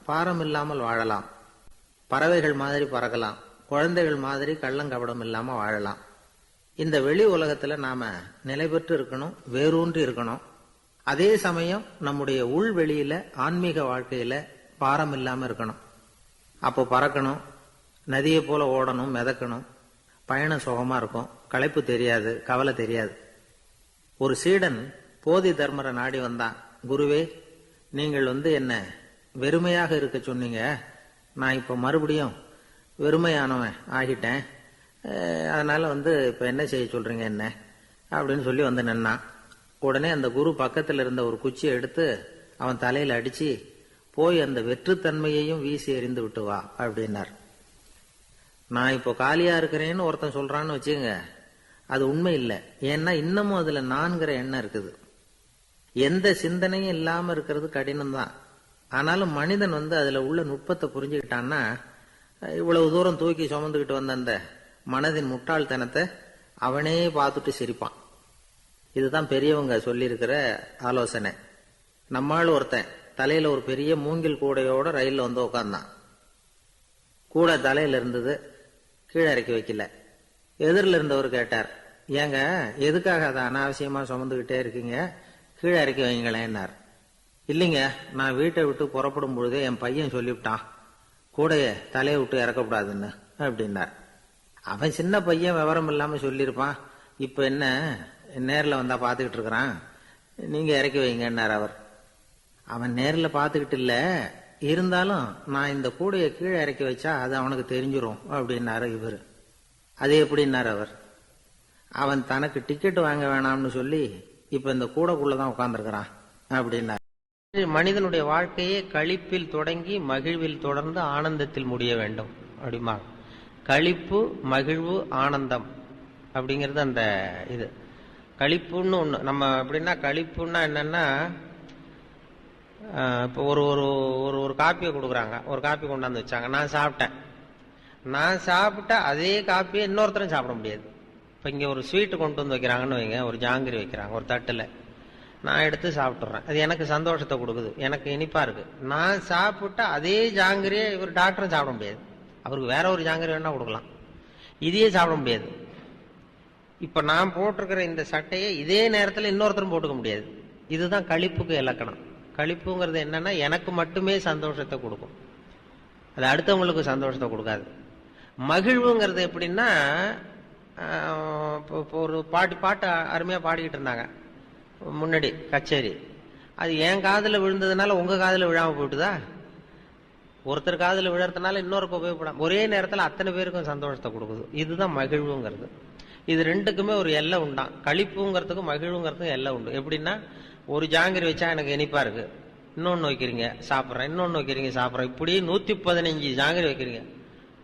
பாரம் இல்லாமல் வாழலாம், பறவைகள் மாதிரி பறக்கலாம், குழந்தைகள் மாதிரி கள்ளங்கபடம் இல்லாம வாழலாம். இந்த வெளி உலகத்துல நாம நிலை பெற்று இருக்கணும், வேரூன்றி இருக்கணும். அதே சமயம் நம்முடைய உள்வெளியில ஆன்மீக வாழ்க்கையில பாரம் இல்லாம இருக்கணும். அப்போ பறக்கணும், நதியை போல ஓடணும், மிதக்கணும். பயணம் சுகமா இருக்கும், களைப்பு தெரியாது, கவலை தெரியாது. ஒரு சீடன் போதி தர்மரை நாடி வந்தான். குருவே, நீங்கள் என்ன வெறுமையாக இருக்க சொன்னீங்க, நான் இப்ப மறுபடியும் வெறுமையானவன் ஆகிட்டேன், அதனால இப்ப என்ன செய்ய சொல்றீங்க என்ன அப்படின்னு சொல்லி நின்னான். உடனே அந்த குரு பக்கத்துல இருந்த ஒரு குச்சியை எடுத்து அவன் தலையில அடிச்சு, போய் அந்த வெற்றுத்தன்மையையும் வீசி எறிந்து விட்டு வா அப்படின்னார். நான் இப்போ காலியா இருக்கிறேன்னு ஒருத்தன் சொல்றான்னு வச்சுங்க, அது உண்மை இல்லை. ஏன்னா இன்னமும் அதுல நான்கிற எண்ணம் இருக்குது. எந்த சிந்தனையும் இல்லாம இருக்கிறது கடினம் தான். ஆனாலும் மனிதன் அதுல உள்ள நுட்பத்தை புரிஞ்சுக்கிட்டான்னா இவ்வளவு தூரம் தூக்கி சுமந்துக்கிட்டு வந்த அந்த மனதின் முட்டாள்தனத்தை அவனே பார்த்துட்டு சிரிப்பான். இதுதான் பெரியவங்க சொல்லியிருக்கிற ஆலோசனை. நம்மால் ஒருத்தன் தலையில ஒரு பெரிய மூங்கில் கூடையோட ரயில்ல உட்கார்ந்தான். கூடை தலையில இருந்தது, கீழே இறக்கி வைக்கல. எதிரில் இருந்தவர் கேட்டார், ஏங்க எதுக்காக அதை அனாவசியமா சுமந்துகிட்டே இருக்கீங்க, கீழே இறக்கி வைங்களேன்னார். இல்லைங்க, நான் வீட்டை விட்டு புறப்படும் பொழுதே என் பையன் சொல்லிவிட்டான் கூடைய தலையை விட்டு இறக்கக்கூடாதுன்னு அப்படின்னார். அவன் சின்ன பையன், விவரம் இல்லாம சொல்லியிருப்பான். இப்ப என்ன நேரில் வந்தா பாத்துக்கிட்டு இருக்கிறான், நீங்க இறக்கி வைங்கன்னார் அவர். அவன் நேரில் பாத்துக்கிட்டு இல்ல, இருந்தாலும் நான் இந்த கூடையை கீழே இறக்கி வச்சா அது அவனுக்கு தெரிஞ்சிரும் அப்படின்னாரு இவர். அது எப்படின்னாரு அவர். அவன் தனக்கு டிக்கெட் வாங்க வேணாம்னு சொல்லி இப்ப இந்த கூடைக்குள்ளதான் உட்கார்ந்துருக்கிறான் அப்படின்னாரு. மனிதனுடைய வாழ்க்கையே களிப்பில் தொடங்கி மகிழ்வில் தொடர்ந்து ஆனந்தத்தில் முடிய வேண்டும் அப்படிமா. களிப்பு, மகிழ்வு, ஆனந்தம் அப்படிங்கிறது அந்த இது. களிப்புன்னு ஒண்ணு நம்ம எப்படின்னா, களிப்புன்னா என்னன்னா, இப்போ ஒரு ஒரு ஒரு ஒரு காப்பியை கொடுக்குறாங்க, ஒரு காப்பி கொண்டாந்து வச்சாங்க, நான் சாப்பிட்டேன். நான் சாப்பிட்ட அதே காப்பியை இன்னொருத்தரும் சாப்பிட முடியாது. இப்போ இங்கே ஒரு ஸ்வீட்டு கொண்டு வந்து வைக்கிறாங்கன்னு வைங்க, ஒரு ஜாங்கிரி வைக்கிறாங்க ஒரு தட்டில், நான் எடுத்து சாப்பிட்றேன். அது எனக்கு சந்தோஷத்தை கொடுக்குது, எனக்கு இனிப்பா இருக்கு. நான் சாப்பிட்ட அதே ஜாங்கிரியை இவர் டாக்டரும் சாப்பிட முடியாது. அவருக்கு வேற ஒரு ஜாங்கிரி வேணா கொடுக்கலாம், இதையே சாப்பிட முடியாது. இப்ப நான் போட்டிருக்கிற இந்த சட்டையை இதே நேரத்தில் இன்னொருத்தரும் போட்டுக்க முடியாது. இதுதான் களிப்புக்கு இலக்கணம். களிப்புங்கிறது என்னன்னா, எனக்கு மட்டுமே சந்தோஷத்தை கொடுக்கும், அது அடுத்தவங்களுக்கு சந்தோஷத்தை கொடுக்காது. மகிழ்வுங்கிறது எப்படின்னா, ஒரு பாட்டு அருமையா பாடிக்கிட்டு இருந்தாங்க முன்னாடி கச்சேரி, அது என் காதுல விழுந்ததுனால உங்க காதுல விழாம போயிட்டுதா? ஒருத்தர் காதுல விழறதுனால இன்னொருக்கு உபயோகப்படாம ஒரே நேரத்தில் அத்தனை பேருக்கும் சந்தோஷத்தை கொடுக்குது. இதுதான் மகிழ்வுங்கிறது. இது ரெண்டுக்குமே ஒரு எல்லை உண்டான். களிப்புங்கிறதுக்கும் மகிழ்வுங்கிறதுக்கும் எல்லை உண்டு. எப்படின்னா, ஒரு ஜாங்கிரி வச்சா எனக்கு இனிப்பா இருக்கு, இன்னொன்னு வைக்கிறீங்க சாப்பிட்றேன், இன்னொன்னு வைக்கிறீங்க சாப்பிட்றேன், இப்படி 115 ஜாங்கிரி வைக்கிறீங்க.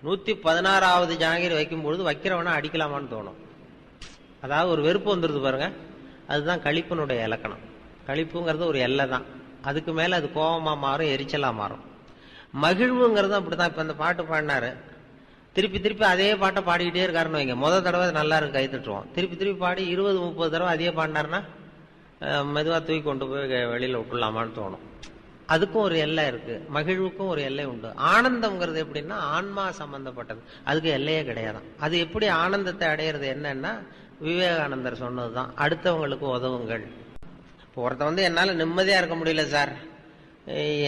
116வது ஜாங்கிரி வைக்கும் பொழுது வைக்கிறவனா அடிக்கலாமான்னு தோணும். அதாவது ஒரு வெறுப்பு வந்துருது பாருங்க, அதுதான் களிப்பினுடைய இலக்கணம். களிப்புங்கிறது ஒரு எல்லை தான், அதுக்கு மேல அது கோபமா மாறும், எரிச்சலா மாறும். மகிழ்வுங்கிறது அப்படிதான். இப்ப இந்த பாட்டு பாடினாரு, திருப்பி திருப்பி அதே பாட்டை பாடிக்கிட்டே இருக்காருன்னு வைங்க, முதல் தடவை நல்லா இருக்கு கை தட்டுவோம். திருப்பி திருப்பி பாடி 20-30 தடவை அதே பாடினாருன்னா மெதுவா தூக்கி கொண்டு போய் வெளியில விட்டுலாமான்னு தோணும். அதுக்கும் ஒரு எல்லை இருக்கு, மகிழ்வுக்கும் ஒரு எல்லை உண்டு. ஆனந்தம்ங்கிறது எப்படின்னா ஆன்மா சம்பந்தப்பட்டது, அதுக்கு எல்லையே கிடையாதான். அது எப்படி ஆனந்தத்தை அடையிறது என்னன்னா, விவேகானந்தர் சொன்னதுதான், அடுத்தவங்களுக்கு உதவுங்கள். இப்போ ஒருத்த என்னால நிம்மதியா இருக்க முடியல சார்,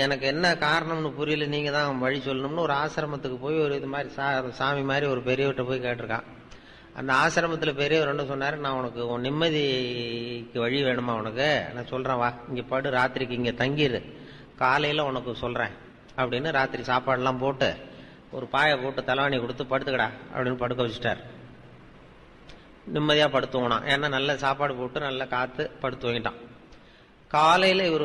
எனக்கு என்ன காரணம்னு புரியல, நீங்க தான் வழி சொல்லணும்னு ஒரு ஆசிரமத்துக்கு போய் ஒரு இது மாதிரி சாமி மாதிரி ஒரு பெரியவர்கிட்ட போய் கேட்டிருக்கான். அந்த ஆசிரமத்துல பெரியவர் என்ன சொன்னாரு, நான் உனக்கு உன் நிம்மதிக்கு வழி வேணுமா உனக்கு, நான் சொல்றேன் வா, இங்க படு, ராத்திரிக்கு இங்க தங்கிடு, காலையில உனக்கு சொல்றேன் அப்படின்னு ராத்திரி சாப்பாடுலாம் போட்டு ஒரு பாயை போட்டு தலைவாணி கொடுத்து படுத்துக்கடா அப்படின்னு படுக்க வச்சுட்டார். நிம்மதியா படுத்துவோனான், ஏன்னா நல்ல சாப்பாடு போட்டு நல்ல காத்து படுத்து வாங்கிட்டான். காலையில இவர்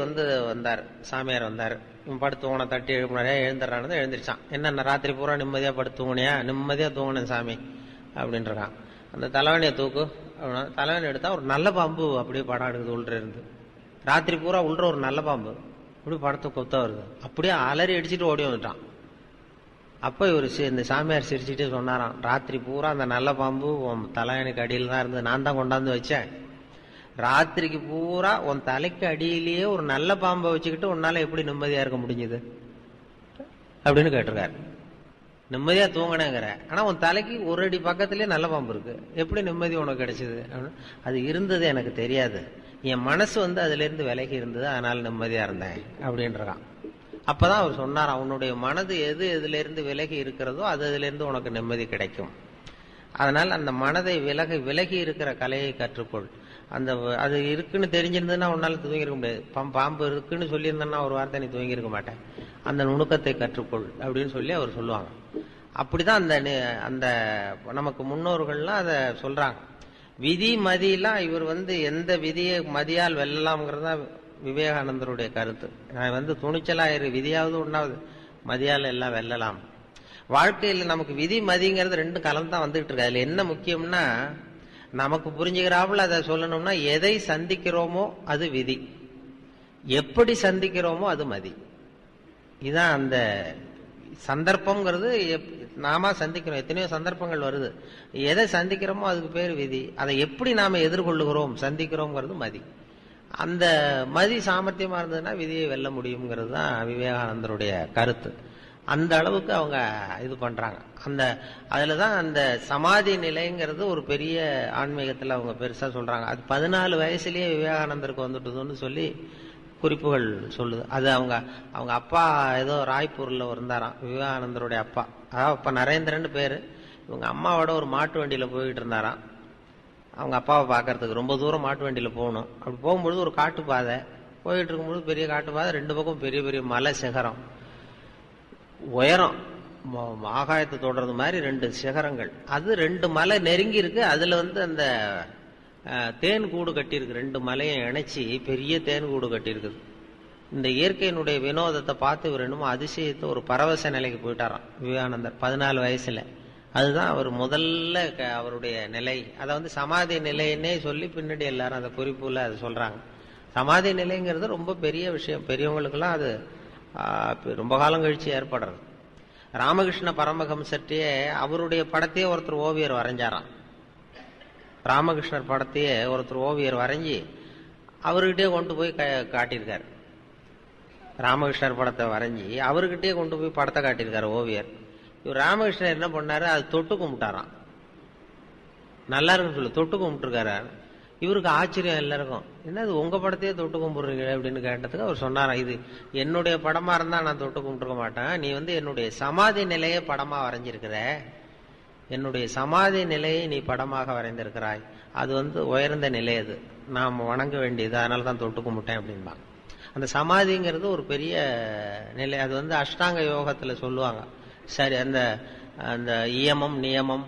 வந்தார், சாமியார் வந்தார். இவன் படுத்துவோன தட்டி எழுப்பினாரே, எழுந்துடுறான்னு எழுந்திரிச்சான். என்ன ராத்திரி பூரா நிம்மதியா படுத்துவோனியா? நிம்மதியா தூங்கினேன் சாமி அப்படின்றான். அந்த தலைவணியை தூக்கு அப்படின்னா தலைவணி எடுத்தா ஒரு நல்ல பாம்பு அப்படியே படம் எடுக்குது உள்ள இருந்து. ராத்திரி பூரா உள்ள ஒரு நல்ல பாம்பு அப்படி படத்தை கொத்த வருது, அப்படியே அலறி அடிச்சுட்டு ஓடி வந்துட்டான். அப்ப இவர் இந்த சாமியார் சிரிச்சுட்டே சொன்னாராம், ராத்திரி பூரா அந்த நல்ல பாம்பு உன் தலைவணிக்கு அடியில் தான் இருந்தது, நான் தான் கொண்டாந்து வச்சேன். ராத்திரிக்கு பூரா உன் தலைக்கு அடியிலேயே ஒரு நல்ல பாம்பை வச்சுக்கிட்டு உன்னால எப்படி நிம்மதியா இருக்க முடிஞ்சது அப்படின்னு கேட்டிருக்காரு. நிம்மதியா தூங்கினேங்கிற, ஆனா உன் தலைக்கு ஒரு அடி பக்கத்திலேயே நல்ல பாம்பு இருக்கு, எப்படி நிம்மதி உனக்கு கிடைச்சது? அது இருந்தது எனக்கு தெரியாது, என் மனசு அதுல இருந்து விலகி இருந்தது, அதனால நிம்மதியா இருந்தேன் அப்படின்றான். அப்பதான் அவர் சொன்னார், அவனுடைய மனது எது எதுல இருந்து விலகி இருக்கிறதோ அதுல இருந்து உனக்கு நிம்மதி கிடைக்கும். அதனால அந்த மனதை விலகி இருக்கிற கலையை கற்றுக்கொள். அந்த அது இருக்குன்னு தெரிஞ்சிருந்ததுன்னா உன்னால தூங்கிருக்க முடியாது. பாம்பு இருக்குன்னு சொல்லியிருந்தேன்னா ஒரு வார்த்தை நீ தூங்கிருக்க மாட்டேன். அந்த நுணுக்கத்தை கற்றுக்கொள் அப்படின்னு சொல்லி அவர் சொல்லுவாங்க. அப்படிதான் அந்த நமக்கு முன்னோர்கள்லாம் அதை சொல்றாங்க. விதி மதியெல்லாம் இவர் எந்த விதியை மதியால் வெல்லலாம்ங்கிறதா விவேகானந்தருடைய கருத்து. நான் துணிச்சலாயிரு, விதியாவது ஒன்றாவது, மதியால் எல்லாம் வெல்லலாம். வாழ்க்கையில் நமக்கு விதி மதிங்கிறது ரெண்டும் கலந்து தான் வந்துகிட்டு இருக்கு. அதுல என்ன முக்கியம்னா, நமக்கு புரிஞ்சுக்கிறாப்புல அதை சொல்லணும்னா, எதை சந்திக்கிறோமோ அது விதி, எப்படி சந்திக்கிறோமோ அது மதி. இதுதான் அந்த சந்தர்ப்பம்ங்கிறது. நாம சந்திக்கிறோம், எத்தனையோ சந்தர்ப்பங்கள் வருது. எதை சந்திக்கிறோமோ அதுக்கு பேர் விதி. அதை எப்படி நாம எதிர்கொள்ளுகிறோம் சந்திக்கிறோம்ங்கிறது மதி. அந்த மதி சாமர்த்தியமா இருந்ததுன்னா விதியை வெல்ல முடியுங்கிறது தான் விவேகானந்தருடைய கருத்து. அந்த அளவுக்கு அவங்க இது பண்றாங்க. அதுலதான் அந்த சமாதி நிலைங்கிறது ஒரு பெரிய ஆன்மீகத்துல அவங்க பெருசா சொல்றாங்க. அது 14 வயசுலயே விவேகானந்தருக்கு வந்துட்டுதுன்னு சொல்லி குறிப்புகள் சொல்லுது. அது அவங்க அப்பா ஏதோ ராய்ப்பூர்ல இருந்தாராம், விவேகானந்தருடைய அப்பா. அதாவது அப்பா நரேந்திரன் பேரு. இவங்க அம்மாவோட ஒரு மாட்டு வண்டியில போயிட்டு இருந்தாராம். அவங்க அப்பாவை பார்க்கறதுக்கு ரொம்ப தூரம் மாட்டு வண்டியில போகணும். அப்படி போகும்பொழுது ஒரு காட்டு பாதை போயிட்டு இருக்கும்பொழுது, பெரிய காட்டு பாதை, 2 பக்கம் பெரிய பெரிய மலை சிகரம், உயரம் ஆகாயத்தை தொடர்றது மாதிரி 2 சிகரங்கள். அது 2 மலை நெருங்கி இருக்கு. அதுல அந்த தேன் கூடு கட்டியிருக்கு. 2 மலையும் இணைச்சி பெரிய தேன் கூடு கட்டியிருக்குது. இந்த இயற்கையினுடைய வினோதத்தை பார்த்து இவர் என்னமோ அதிசயத்தை ஒரு பரவச நிலைக்கு போயிட்டாராம் விவேகானந்தர் 14 வயசுல. அதுதான் அவர் முதல்ல அவருடைய நிலை. அதை சமாதி நிலைன்னே சொல்லி பின்னாடி எல்லாரும் அந்த குறிப்புல அது சொல்றாங்க. சமாதி நிலைங்கிறது ரொம்ப பெரிய விஷயம். பெரியவங்களுக்கெல்லாம் அது ரொம்ப காலம் கழிச்சு ஏற்படுறது. ராமகிருஷ்ண பரமஹம்சர்கிட்டயே அவருடைய படத்தையே ஒருத்தர் ஓவியர் வரைஞ்சாராம். ராமகிருஷ்ணர் படத்தையே ஒருத்தர் ஓவியர் வரைஞ்சி அவர்கிட்டயே கொண்டு போய் காட்டியிருக்காரு. ராமகிருஷ்ணர் படத்தை வரைஞ்சி அவர்கிட்டயே கொண்டு போய் படத்தை காட்டியிருக்காரு ஓவியர். இவர் ராமகிருஷ்ணர் என்ன பண்ணாரு, அது தொட்டு கும்பிட்டாராம். நல்லா இருக்குன்னு சொல்லி தொட்டு கும்பிட்டுருக்காரு. இவருக்கு ஆச்சரியம் எல்லாருக்கும், என்னது உங்க படத்தையே தொட்டு கும்பிடுறீங்க அப்படின்னு கேட்டதுக்கு அவர் சொன்னாராம், இது என்னுடைய படமா இருந்தா நான் தொட்டு கும்பிட்டுருக்க மாட்டேன், நீ என்னுடைய சமாதி நிலையை படமா வரைஞ்சிருக்கிற, என்னுடைய சமாதி நிலையை நீ படமாக வரைந்திருக்கிறாய், அது உயர்ந்த நிலை, அது நாம் வணங்க வேண்டியது, அதனால தான் தொட்டு கும்பிட்டேன் அப்படின்பாங்க. அந்த சமாதிங்கிறது ஒரு பெரிய நிலை. அது அஷ்டாங்க யோகத்துல சொல்லுவாங்க. சரி, அந்த இயமம் நியமம்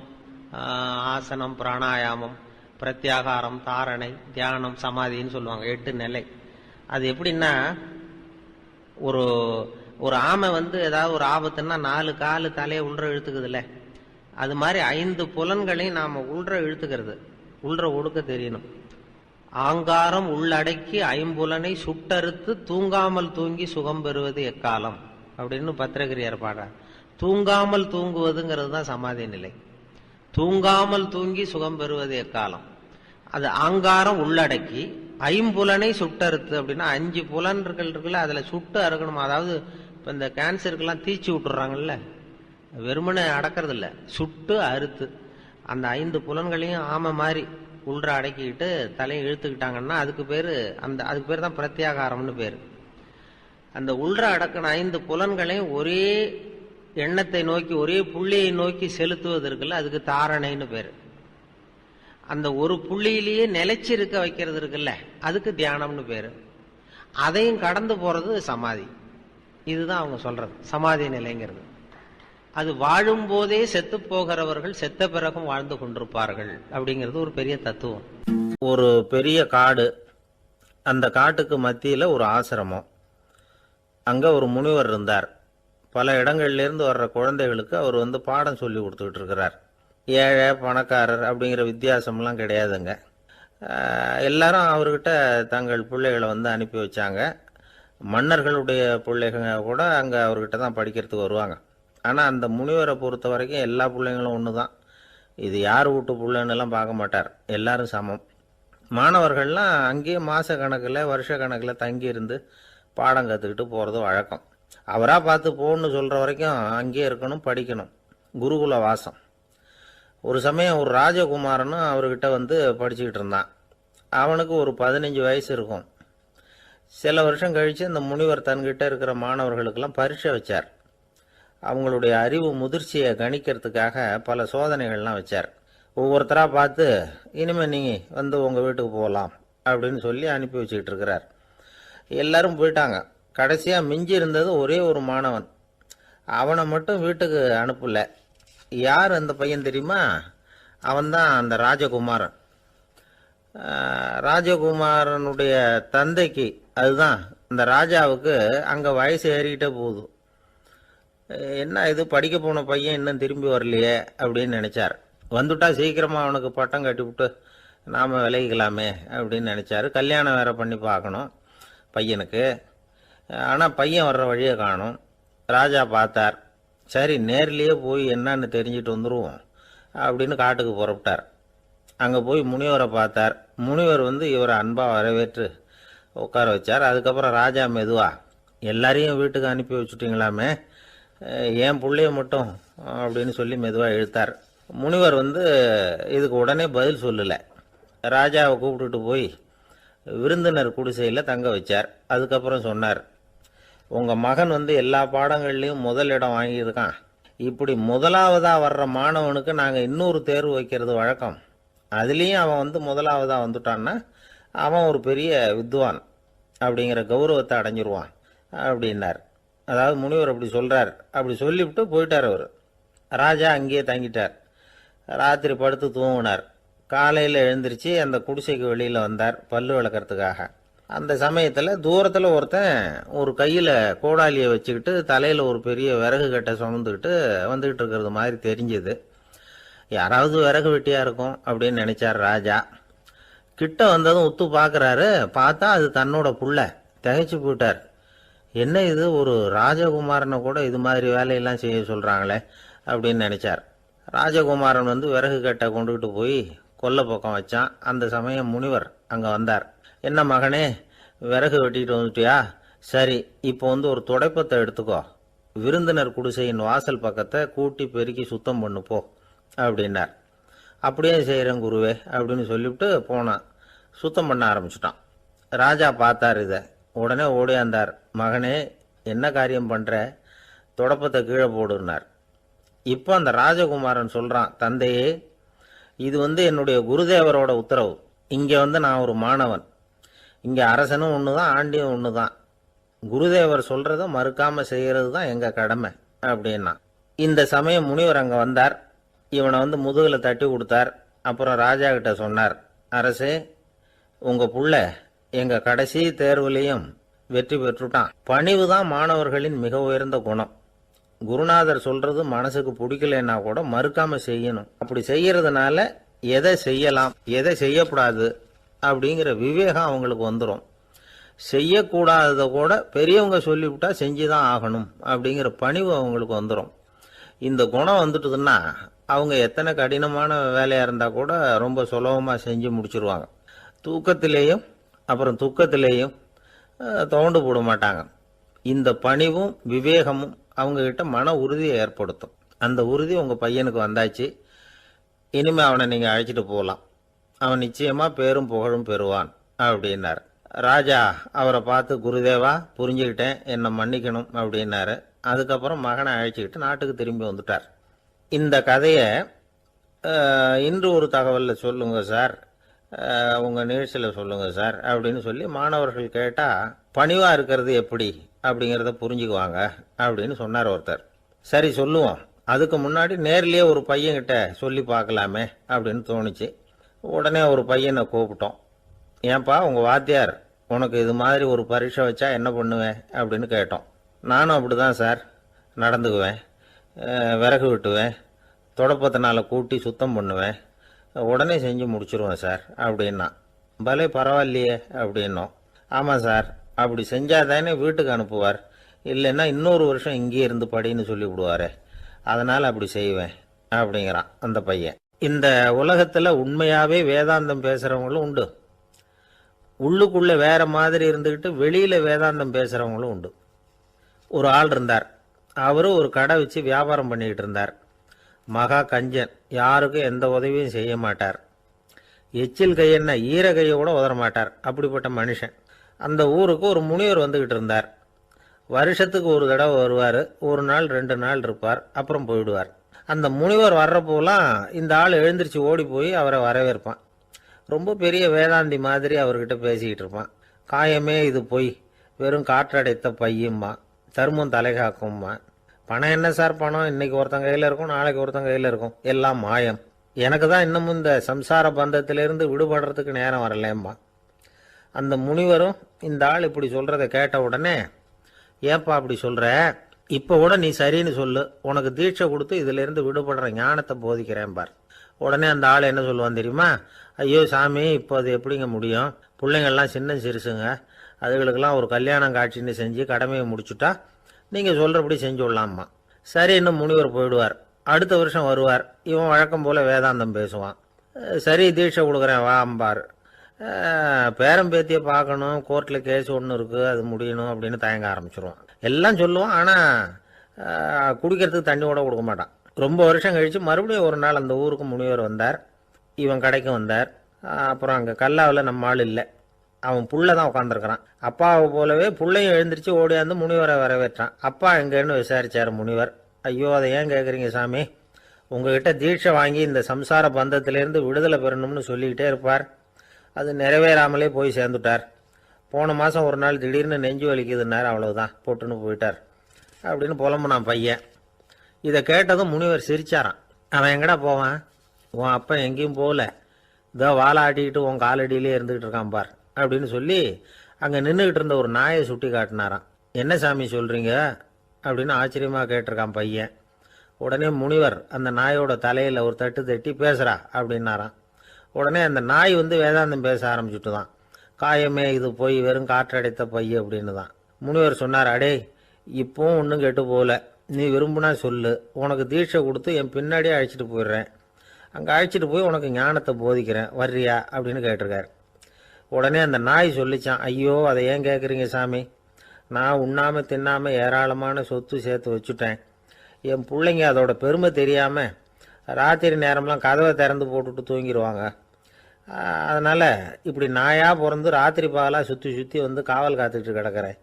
ஆசனம் பிராணாயாமம் பிரத்யாகாரம் தாரணை தியானம் சமாதின்னு சொல்லுவாங்க. 8 நிலை. அது எப்படின்னா, ஒரு ஆமை ஏதாவது ஒரு ஆபத்துன்னா 4 காலு தலையை உள்ற இழுத்துக்குதுல்ல, அது மாதிரி 5 புலன்களையும் நாம உள்ற இழுத்துக்கிறது, உள்ற ஒடுக்க தெரியணும். ஆங்காரம் உள்ளடக்கி 5புலனை சுட்டறுத்து தூங்காமல் தூங்கி சுகம் பெறுவது எக்காலம் அப்படின்னு பத்திரகிரியார் பாடுறார். தூங்காமல் தூங்குவதுங்கிறது தான் சமாதி நிலை. தூங்காமல் தூங்கி சுகம் பெறுவது எக்காலம். அது ஆங்காரம் உள்ளடக்கி 5புலனை சுட்டறுத்து அப்படின்னா 5 புலன்கள் இருக்குல்ல, அதுல சுட்டு அறுக்கணும். அதாவது இப்ப இந்த கேன்சருக்கெல்லாம் தீச்சு விட்டுறாங்கல்ல, வெறுமனை அடக்கிறது இல்ல, சுட்டு அறுத்து அந்த 5 புலன்களையும் ஆமை மாதிரி உள்ற அடக்கிக்கிட்டு தலையை இழுத்துக்கிட்டாங்கன்னா அதுக்கு பேரு தான் பிரத்யாகாரம்னு பேரு. அந்த உள்ற அடக்கின 5 புலன்களையும் ஒரே எண்ணத்தை நோக்கி ஒரே புள்ளியை நோக்கி செலுத்துவதற்குள்ள அதுக்கு தாரணைன்னு பேரு. அந்த ஒரு புள்ளியிலேயே நிலைச்சிருக்க வைக்கிறது இருக்குல்ல, அதுக்கு தியானம்னு பேரு. அதையும் கடந்து போறது சமாதி. இதுதான் அவங்க சொல்றது சமாதி நிலைங்கிறது. அது வாழும் போதே செத்து போகிறவர்கள் செத்த பிறகும் வாழ்ந்து கொண்டிருப்பார்கள் அப்படிங்கிறது ஒரு பெரிய தத்துவம். ஒரு பெரிய காடு, அந்த காட்டுக்கு மத்தியில ஒரு ஆசிரமம். அங்க ஒரு முனிவர் இருந்தார். பல இடங்கள்ல இருந்து வர்ற குழந்தைகளுக்கு அவர் பாடம் சொல்லி கொடுத்துக்கிட்டு இருக்கிறார். ஏழை பணக்காரர் அப்படிங்கிற வித்தியாசம்லாம் கிடையாதுங்க. எல்லாரும் அவர்கிட்ட தங்கள் பிள்ளைகளை அனுப்பி வச்சாங்க. மன்னர்களுடைய பிள்ளைங்க கூட அங்க அவர்கிட்ட தான் படிக்கிறதுக்கு வருவாங்க. ஆனா அந்த முனிவரை பொறுத்த வரைக்கும் எல்லா பிள்ளைங்களும் ஒண்ணுதான். இது யார் வீட்டு பிள்ளைன்னு எல்லாம் பார்க்க மாட்டார், எல்லாரும் சமம். மாணவர்கள்லாம் அங்கேயே மாச கணக்குல வருஷ கணக்குல தங்கி இருந்து பாடம் கத்துக்கிட்டு போறது வழக்கம். அவரா பார்த்து போன்னு சொல்ற வரைக்கும் அங்கேயே இருக்கணும், படிக்கணும். குருகுல வாசம். ஒரு சமயம் ஒரு ராஜகுமாரனும் அவர்கிட்ட படிச்சுக்கிட்டு இருந்தான். அவனுக்கு ஒரு 15 வயசு இருக்கும். சில வருஷம் கழிச்சு இந்த முனிவர் தன்கிட்ட இருக்கிற மாணவர்களுக்கெல்லாம் பரீட்சை வச்சார். அவங்களுடைய அறிவு முதிர்ச்சியை கணிக்கிறதுக்காக பல சோதனைகள்லாம் வச்சார். ஒவ்வொருத்தரா பார்த்து இனிமே நீங்க உங்க வீட்டுக்கு போகலாம் அப்படின்னு சொல்லி அனுப்பி வச்சுக்கிட்டு இருக்கிறார். எல்லாரும் போயிட்டாங்க. கடைசியா மிஞ்சி இருந்தது ஒரே ஒரு மாணவன். அவனை மட்டும் வீட்டுக்கு அனுப்பல. யார் அந்த பையன் தெரியுமா? அவன்தான் அந்த ராஜகுமாரன். ராஜகுமாரனுடைய தந்தைக்கு, அதுதான் இந்த ராஜாவுக்கு அங்க வயசு ஏறிக்கிட்டே போகுது. என்ன இது படிக்க போன பையன் இன்னும் திரும்பி வரலையே அப்படின்னு நினைச்சார். வந்துட்டா சீக்கிரமா அவனுக்கு பட்டம் கட்டிவிட்டு நாம விலகிக்கலாமே அப்படின்னு நினைச்சாரு. கல்யாணம் வேற பண்ணி பார்க்கணும் பையனுக்கு. ஆனா பையன் வர்ற வழியை காணும். ராஜா பார்த்தார். சரி நேர்லயே போய் என்னன்னு தெரிஞ்சுட்டு வந்துருவோம் அப்படின்னு காட்டுக்கு புறப்பட்டார். அங்க போய் முனிவரை பார்த்தார். முனிவர் இவரை அன்பா வரவேற்று உட்கார வச்சார். அதுக்கப்புறம் ராஜா மெதுவா, எல்லாரையும் வீட்டுக்கு அனுப்பி வச்சுட்டீங்களாமே, ஏன் பிள்ளைய மட்டும் அப்படின்னு சொல்லி மெதுவா இழுத்தார். முனிவர் இதுக்கு உடனே பதில் சொல்லல. ராஜாவை கூப்பிட்டுட்டு போய் விருந்தினர் குடிசையில் தங்க வச்சார். அதுக்கப்புறம் சொன்னார், உங்க மகன் எல்லா பாடங்கள்லையும் முதல் இடம் வாங்கியிருக்கான். இப்படி முதலாவதா வர்ற மாணவனுக்கு நாங்க இன்னொரு தேர்வு வைக்கிறது வழக்கம். அதுலேயும் அவன் முதலாவதா வந்துட்டான்னா அவன் ஒரு பெரிய வித்வான் அப்படிங்கிற கௌரவத்தை அடைஞ்சிருவான் அப்படின்னார். அதாவது முனிவர் அப்படி சொல்றார். அப்படி சொல்லிவிட்டு போயிட்டார் அவர். ராஜா அங்கேயே தங்கிட்டார். ராத்திரி படுத்து தூங்கினார். காலையில் எழுந்திரிச்சு அந்த குடிசைக்கு வெளியில் வந்தார் பல்லு விளக்கறதுக்காக. அந்த சமயத்தில் தூரத்தில் ஒருத்தன் ஒரு கையில் கோடாலியை வச்சுக்கிட்டு தலையில் ஒரு பெரிய விறகு கட்டை சுமந்துக்கிட்டு வந்துக்கிட்டு இருக்கிறது மாதிரி தெரிஞ்சுது. யாராவது விறகு வெட்டியா இருக்கும் அப்படின்னு நினைச்சார் ராஜா. கிட்ட வந்ததும் உத்து பார்க்குறாரு. பார்த்தா அது தன்னோட புள்ள. திகைச்சு போயிட்டார். என்ன இது, ஒரு ராஜகுமாரனை கூட இது மாதிரி வேலையெல்லாம் செய்ய சொல்றாங்களே அப்படின்னு நினைச்சார். ராஜகுமாரன் விறகு கட்டை கொண்டுகிட்டு போய் கொல்லை பக்கம் வச்சான். அந்த சமயம் முனிவர் அங்க வந்தார். என்ன மகனே, விறகு வெட்டிட்டு வந்துட்டியா? சரி, இப்போ ஒரு துடைப்பத்தை எடுத்துக்கோ, விருந்தினர் குடிசையின் வாசல் பக்கத்தை கூட்டி பெருக்கி சுத்தம் பண்ணு போ அப்படின்னார். அப்படியே செய்கிறேன் குருவே அப்படின்னு சொல்லிவிட்டு போனான். சுத்தம் பண்ண ஆரம்பிச்சிட்டான். ராஜா பார்த்தார் இதை. உடனே ஓடியாந்தார். மகனே, என்ன காரியம் பண்ற? துடப்பத்தை கீழே போடுனார். இப்போ அந்த ராஜகுமாரன் சொல்றான், தந்தையே, இது என்னுடைய குருதேவரோட உத்தரவு. இங்க நான் ஒரு மாணவன். இங்க அரசனும் ஒண்ணுதான், ஆண்டியும் ஒண்ணுதான். குருதேவர் சொல்றத மறுக்காம செய்யறது தான் எங்க கடமை அப்படின்னா. இந்த சமயம் முனிவர் அங்க வந்தார். இவனை முதுகுல தட்டி கொடுத்தார். அப்புறம் ராஜா கிட்ட சொன்னார், அரசே, உங்க புள்ள எங்க கடைசி தேர்வுலையும் வெற்றி பெற்றுட்டான். பணிவு தான் மாணவர்களின் மிக உயர்ந்த குணம். குருநாதர் சொல்றது மனசுக்கு பிடிக்கலன்னா கூட மறுக்காம செய்யணும். அப்படி செய்யறதுனால எதை செய்யலாம் எதை செய்யக்கூடாது அப்படிங்கிற விவேகம் அவங்களுக்கு வந்துடும். செய்யக்கூடாததை கூட பெரியவங்க சொல்லிவிட்டா செஞ்சுதான் ஆகணும் அப்படிங்கிற பணிவு அவங்களுக்கு வந்துடும். இந்த குணம் வந்துட்டுதுன்னா அவங்க எத்தனை கடினமான வேலையா இருந்தா கூட ரொம்ப சுலபமா செஞ்சு முடிச்சிருவாங்க. தூக்கத்திலேயும் அப்புறம் துக்கத்திலேயும் தோண்டு போட மாட்டாங்க. இந்த பணிவும் விவேகமும் அவங்க கிட்ட மன உறுதியை ஏற்படுத்தும். அந்த உறுதி உங்க பையனுக்கு வந்தாச்சு. இனிமே அவனை நீங்க அழைச்சிட்டு போகலாம். அவன் நிச்சயமா பேரும் புகழும் பெறுவான் அப்படின்னாரு. ராஜா அவரை பார்த்து, குருதேவா, புரிஞ்சுக்கிட்டேன், என்னை மன்னிக்கணும் அப்படின்னாரு. அதுக்கப்புறம் மகனை அழைச்சிக்கிட்டு நாட்டுக்கு திரும்பி வந்துட்டார். இந்த கதையை இன்று ஒரு தகவல்ல சொல்லுங்க சார், உங்க நிகழ்ச்சியில் சொல்லுங்க சார் அப்படின்னு சொல்லி மாணவர்கள் கேட்டா பணிவா இருக்கிறது எப்படி அப்படிங்கிறத புரிஞ்சுக்குவாங்க அப்படின்னு சொன்னார் ஒருத்தர். சரி சொல்லுவோம், அதுக்கு முன்னாடி நேர்லயே ஒரு பையன்கிட்ட சொல்லி பார்க்கலாமே அப்படின்னு தோணுச்சு. உடனே ஒரு பையனை கூப்பிட்டோம். ஏன்பா, உங்க வாத்தியார் உனக்கு இது மாதிரி ஒரு பரீட்சை வச்சா என்ன பண்ணுவேன் அப்படின்னு கேட்டோம். நானும் அப்படிதான் சார் நடந்துக்குவேன். விறகு வெட்டுவேன், தொடப்பத்தினால கூட்டி சுத்தம் பண்ணுவேன், உடனே செஞ்சு முடிச்சிருவேன் சார் அப்படின்னா. பலே பரவாயில்லையே அப்படின்னோம். ஆமாம் சார், அப்படி செஞ்சாதானே வீட்டுக்கு அனுப்புவார், இல்லைன்னா இன்னொரு வருஷம் இங்கேயே இருந்து படின்னு சொல்லி விடுவாரு, அதனால் அப்படி செய்வேன் அப்படிங்கிறான் அந்த பையன். இந்த உலகத்தில் உண்மையாகவே வேதாந்தம் பேசுகிறவங்களும் உண்டு. உள்ளுக்குள்ளே வேற மாதிரி இருந்துக்கிட்டு வெளியில் வேதாந்தம் பேசுகிறவங்களும் உண்டு. ஒரு ஆள் இருந்தார். அவரு ஒரு கடை வச்சு வியாபாரம் பண்ணிக்கிட்டு இருந்தார். மகா கஞ்சன், யாருக்கும் எந்த உதவியும் செய்ய மாட்டார். எச்சில் கையென்ன ஈர கையை கூட உதற மாட்டார். அப்படிப்பட்ட மனுஷன். அந்த ஊருக்கு ஒரு முனிவர் வந்துகிட்டு இருந்தார். வருஷத்துக்கு ஒரு தடவை வருவார். ஒரு நாள் 2 நாள் இருப்பார், அப்புறம் போயிடுவார். அந்த முனிவர் வர்றப்போலாம் இந்த ஆள் எழுந்திரிச்சு ஓடி போய் அவரை வரவேற்பான். ரொம்ப பெரிய வேதாந்தி மாதிரி அவர்கிட்ட பேசிக்கிட்டு இருப்பான். காயமே இது பொய், வெறும் காற்றடைத்த பையும்மா, தர்மம் தலைகாக்கும்மா. பணம் என்ன சார் பணம், இன்னைக்கு ஒருத்தன் கையில் இருக்கும், நாளைக்கு ஒருத்தன் கையில் இருக்கும், எல்லாம் மாயம். எனக்கு தான் இன்னமும் இந்த சம்சார பந்தத்திலிருந்து விடுபடுறதுக்கு நேரம் வரலேம்மா. அந்த முனிவரும் இந்த ஆள் இப்படி சொல்றத கேட்ட உடனே, ஏப்பா அப்படி சொல்ற, இப்ப கூட நீ சரின்னு சொல்லு, உனக்கு தீட்சை கொடுத்து இதுல இருந்து விடுபடுற ஞானத்தை போதிக்கிறேன் பார். உடனே அந்த ஆள் என்ன சொல்லுவான் தெரியுமா? ஐயோ சாமி, இப்போ அது எப்படிங்க முடியும்? பிள்ளைங்கள்லாம் சின்ன சிறுசுங்க, அதுகளுக்கெல்லாம் ஒரு கல்யாணம் காட்சின்னு செஞ்சு கடமையை முடிச்சுட்டா நீங்க சொல்றபடி செஞ்சு விடலாமா. சரி, இன்னும் முனிவர் போயிடுவார். அடுத்த வருஷம் வருவார். இவன் வழக்கம் போல வேதாந்தம் பேசுவான். சரி, தீட்சை கொடுக்குறேன் வா அம்பார். பேரம்பேத்தியை பார்க்கணும், கோர்ட்டில் கேஸ் ஒன்று இருக்குது, அது முடியணும் அப்படின்னு தயங்க ஆரம்பிச்சிருவான். எல்லாம் சொல்லுவான், ஆனால் குடிக்கிறதுக்கு தண்ணி கூட கொடுக்க மாட்டான். ரொம்ப வருஷம் கழித்து மறுபடியும் ஒரு நாள் அந்த ஊருக்கு முனிவர் வந்தார். இவன் கடைக்கு வந்தார். அப்புறம் அங்கே கல்லாவில் நம்ம ஆள் இல்லை, அவன் புள்ள தான் உட்காந்துருக்கிறான். அப்பாவை போலவே புள்ளையும் எழுந்திரிச்சு ஓடியாந்து முனிவரை வரவேற்றான். அப்பா எங்கன்னு விசாரிச்சார் முனிவர். ஐயோ, அதை ஏன் கேட்குறீங்க சாமி, உங்ககிட்ட தீட்சை வாங்கி இந்த சம்சார பந்தத்திலேருந்து விடுதலை பெறணும்னு சொல்லிக்கிட்டே இருப்பார். அது நிறைவேறாமலே போய் சேர்ந்துட்டார். போன மாதம் ஒரு நாள் திடீர்னு நெஞ்சு வலிக்குதுன்னார், அவ்வளவுதான் போட்டுன்னு போயிட்டார் அப்படின்னு புலம்புனான் பையன். இதை கேட்டதும் முனிவர் சிரிச்சாரான். அவன் எங்கடா போவான், உன் அப்பா எங்கேயும் போகல, இதோ வாழை ஆட்டிக்கிட்டு உன் காலடியிலே இருந்துகிட்டு இருக்கான் பார் அப்படின்னு சொல்லி அங்கே நின்றுக்கிட்டு இருந்த ஒரு நாயை சுட்டி காட்டினாரான். என்ன சாமி சொல்கிறீங்க அப்படின்னு ஆச்சரியமாக கேட்டிருக்கான் பையன். உடனே முனிவர் அந்த நாயோட தலையில் ஒரு தட்டு தட்டி பேசுகிறா அப்படின்னாரான். உடனே அந்த நாய் வேதாந்தம் பேச ஆரம்பிச்சுட்டு தான், காயமே இது போய் வெறும் காற்றடைத்த பைய அப்படின்னு தான். முனிவர் சொன்னார், அடே இப்போவும் ஒன்றும் கெட்டு போகல, நீ விரும்புனா சொல்லு, உனக்கு தீட்சை கொடுத்து என் பின்னாடியே அழைச்சிட்டு போயிடுறேன், அங்கே அழைச்சிட்டு போய் உனக்கு ஞானத்தை போதிக்கிறேன், வர்றியா அப்படின்னு கேட்டிருக்காரு. உடனே அந்த நாய் சொல்லிச்சான், ஐயோ அதை ஏன் கேட்குறீங்க சாமி, நான் உண்ணாமல் தின்னாமல் ஏராளமான சொத்து சேர்த்து வச்சுட்டேன். என் பிள்ளைங்க அதோட பெருமை தெரியாமல் ராத்திரி நேரம்லாம் கதவை திறந்து போட்டுட்டு தூங்கிடுவாங்க. அதனால் இப்படி நாயாக பிறந்து ராத்திரி பகலாக சுற்றி சுற்றி காவல் காத்துக்கிட்டு கிடக்கிறேன்.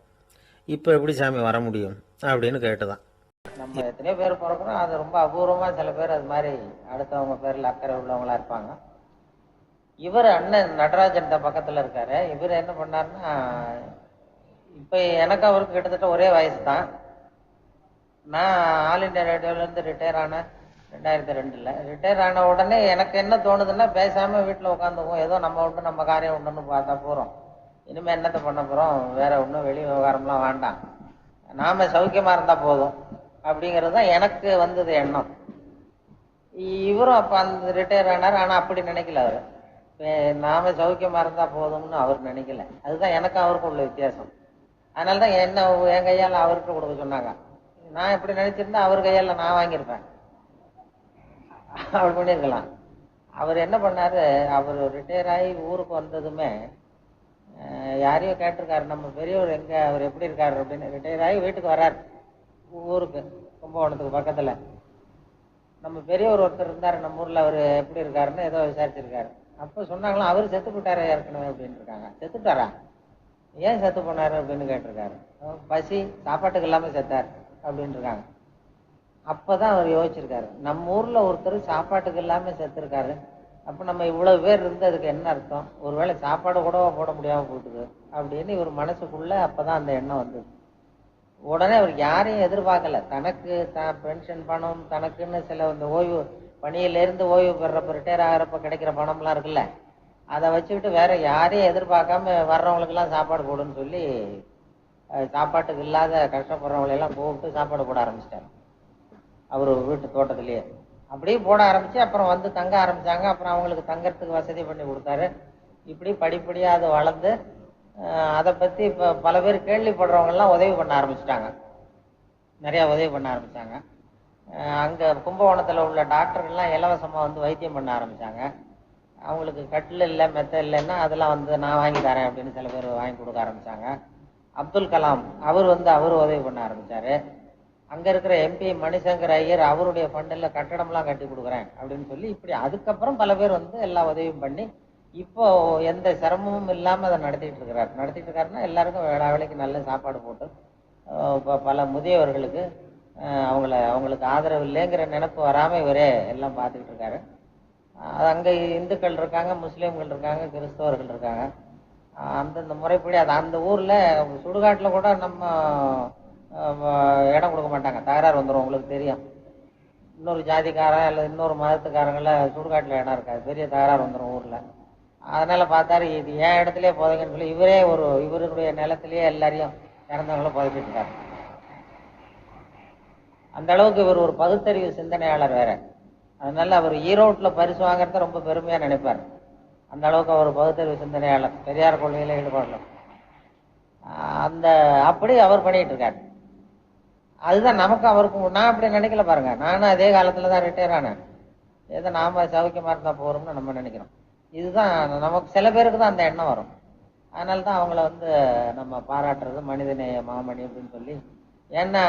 இப்போ எப்படி சாமி வர முடியும் அப்படின்னு கேட்டுதான். நம்ம எத்தனையோ பேர் பிறக்கிறோம், அது ரொம்ப அபூர்வமாக சில பேர் அது மாதிரி அடுத்தவங்க பேரில் அக்கறை உள்ளவங்களா இருப்பாங்க. இவர் அண்ணன் நடராஜன் பக்கத்தில் இருக்காரு. இவர் என்ன பண்ணாருன்னா, இப்போ எனக்கு அவருக்கு கிட்டத்தட்ட ஒரே வயசு தான். நான் ஆல் இண்டியா ரேடியோலேருந்து ரிட்டையர் ஆனேன் 2002. ரிட்டையர் ஆன உடனே எனக்கு என்ன தோணுதுன்னா, பேசாமல் வீட்டில் உட்காந்துக்குவோம், ஏதோ நம்ம உண்டு நம்ம காரியம் உண்டுன்னு பார்த்தா போகிறோம், இனிமேல் என்னத்தை பண்ண போகிறோம், வேற ஒன்றும் வெளி விவகாரம்லாம் வேண்டாம், நாம சௌக்கியமாக இருந்தால் போதும் அப்படிங்கிறது தான் எனக்கு வந்தது எண்ணம். இவரும் அப்போ அந்த ரிட்டையர் ஆனார். ஆனால் அப்படி நினைக்கல அவர், நாம சௌக்கியமாக இருந்தால் போதும்னு அவர் நினைக்கல. அதுதான் எனக்கு அவருக்கும் உள்ள வித்தியாசம். அதனால தான் என்ன என் கையால் அவருக்கு கொடுக்க சொன்னாங்க. நான் எப்படி நினைச்சிருந்தா அவர் கையால் நான் வாங்கியிருப்பேன், அப்படி பண்ணியிருக்கலாம். அவர் என்ன பண்ணாரு, அவர் ரிட்டையர் ஆகி ஊருக்கு வந்ததுமே யாரையும் கேட்டிருக்காரு, நம்ம பெரியவர் எங்க, அவர் எப்படி இருக்காரு அப்படின்னு. ரிட்டையர் ஆகி வீட்டுக்கு வர்றார், ஊருக்கு கும்பகோணத்துக்கு பக்கத்துல. நம்ம பெரியவர் ஒருத்தர் இருந்தார் நம்ம ஊர்ல, அவர் எப்படி இருக்காருன்னு ஏதோ விசாரிச்சிருக்காரு. அப்போ சொன்னாங்களாம், அவர் செத்து போட்டாரு ஏற்கனவே அப்படின்னு இருக்காங்க. செத்துட்டாரா, ஏன் செத்து போனாரு அப்படின்னு கேட்டிருக்காரு. பசி சாப்பாட்டுக்கு இல்லாம செத்தார் அப்படின்னு இருக்காங்க. அப்பதான் அவர் யோசிச்சிருக்காரு, நம்ம ஊர்ல ஒருத்தர் சாப்பாட்டுக்கு இல்லாம செத்துருக்காரு, அப்ப நம்ம இவ்வளவு பேர் இருந்து அதுக்கு என்ன அர்த்தம், ஒருவேளை சாப்பாடு கூட போட முடியாம போட்டுது அப்படின்னு இவர் மனசுக்குள்ள அப்பதான் அந்த எண்ணம் வந்தது. உடனே அவர் யாரையும் எதிர்பார்க்கல, தனக்கு பென்ஷன் பணம், தனக்குன்னு சில இந்த ஓய்வு பணியிலிருந்து ஓய்வு பெறப்ப ரிட்டையர் ஆகிறப்ப கிடைக்கிற பணம்லாம் இருக்குல்ல, அதை வச்சுக்கிட்டு வேற யாரையும் எதிர்பார்க்காம வர்றவங்களுக்கெல்லாம் சாப்பாடு போடுன்னு சொல்லி சாப்பாட்டுக்கு இல்லாத கஷ்டப்படுறவங்களையெல்லாம் கூப்பிட்டு சாப்பாடு போட ஆரம்பிச்சிட்டாரு அவர் வீட்டு தோட்டத்திலேயே. அப்படியே போட ஆரம்பிச்சு அப்புறம் தங்க ஆரம்பிச்சாங்க. அப்புறம் அவங்களுக்கு தங்கறதுக்கு வசதி பண்ணி கொடுத்தாரு. இப்படி படிப்படியாக அது வளர்ந்து அதை பற்றி இப்போ பல பேர் கேள்விப்படுறவங்கெல்லாம் உதவி பண்ண ஆரம்பிச்சிட்டாங்க, நிறையா உதவி பண்ண ஆரம்பித்தாங்க. அங்கே கும்பகோணத்தில் உள்ள டாக்டர்கள்லாம் இலவசமாக வைத்தியம் பண்ண ஆரம்பித்தாங்க. அவங்களுக்கு கட்டில் இல்லை மெத்த இல்லைன்னா அதெல்லாம் நான் வாங்கி தரேன் அப்படின்னு சில பேர் வாங்கி கொடுக்க ஆரம்பித்தாங்க. அப்துல் கலாம் அவர் அவர் உதவி பண்ண ஆரம்பித்தார். அங்கே இருக்கிற எம்பி மணிசங்கர் ஐயர் அவருடைய ஃபண்டில் கட்டடம்லாம் கட்டி கொடுக்குறேன் அப்படின்னு சொல்லி இப்படி அதுக்கப்புறம் பல பேர் எல்லா உதவியும் பண்ணி இப்போ எந்த சிரமமும் இல்லாமல் அதை நடத்திட்டு இருக்காருன்னா எல்லாருக்கும் வேலைக்கு நல்ல சாப்பாடு போட்டு இப்போ பல முதியவர்களுக்கு அவங்களுக்கு ஆதரவு இல்லைங்கிற நினைப்பு வராமல் இவரே எல்லாம் பார்த்துக்கிட்டு இருக்காரு. அது அங்கே இந்துக்கள் இருக்காங்க, முஸ்லீம்கள் இருக்காங்க, கிறிஸ்தவர்கள் இருக்காங்க. அந்தந்த முறைப்படி அது அந்த ஊரில் சுடுகாட்டில் கூட நம்ம இடம் கொடுக்க மாட்டாங்க, தகராறு வந்துடும். உங்களுக்கு தெரியும், இன்னொரு ஜாதிக்காரன் அல்லது இன்னொரு மதத்துக்காரங்கள சுடுகாட்டில் இடம் இருக்காது, பெரிய தகராறு வந்துடும் ஊரில். அதனால பார்த்தாரு, இது என் இடத்துலயே புதைங்கன்னு சொல்லி இவருடைய நிலத்திலேயே எல்லாரையும் இறந்தவங்களும் புதைச்சிட்டு இருக்காரு. அந்த அளவுக்கு இவர் ஒரு பகுத்தறிவு சிந்தனையாளர் வேற. அதனால அவர் ஈரோட்டில் பரிசு வாங்குறத ரொம்ப பெருமையா நினைப்பார். அந்த அளவுக்கு அவர் பகுத்தறிவு சிந்தனையாளர், பெரியார் கொள்கையில ஈடுபாடல. அப்படி அவர் பண்ணிட்டு இருக்காரு. அதுதான் நமக்கு அவருக்கு நான் அப்படி நினைக்கல பாருங்க. நானும் அதே காலத்துல தான் ரிட்டையர் ஆனேன். ஏதோ நாம சௌக்கியமா இருந்தா போறோம்னு நம்ம நினைக்கிறோம். இதுதான் நமக்கு சில பேருக்கு தான் அந்த எண்ணம் வரும். அதனால தான் அவங்கள நம்ம பாராட்டுறது மனிதநேய மாமணி அப்படின்னு சொல்லி. ஏன்னா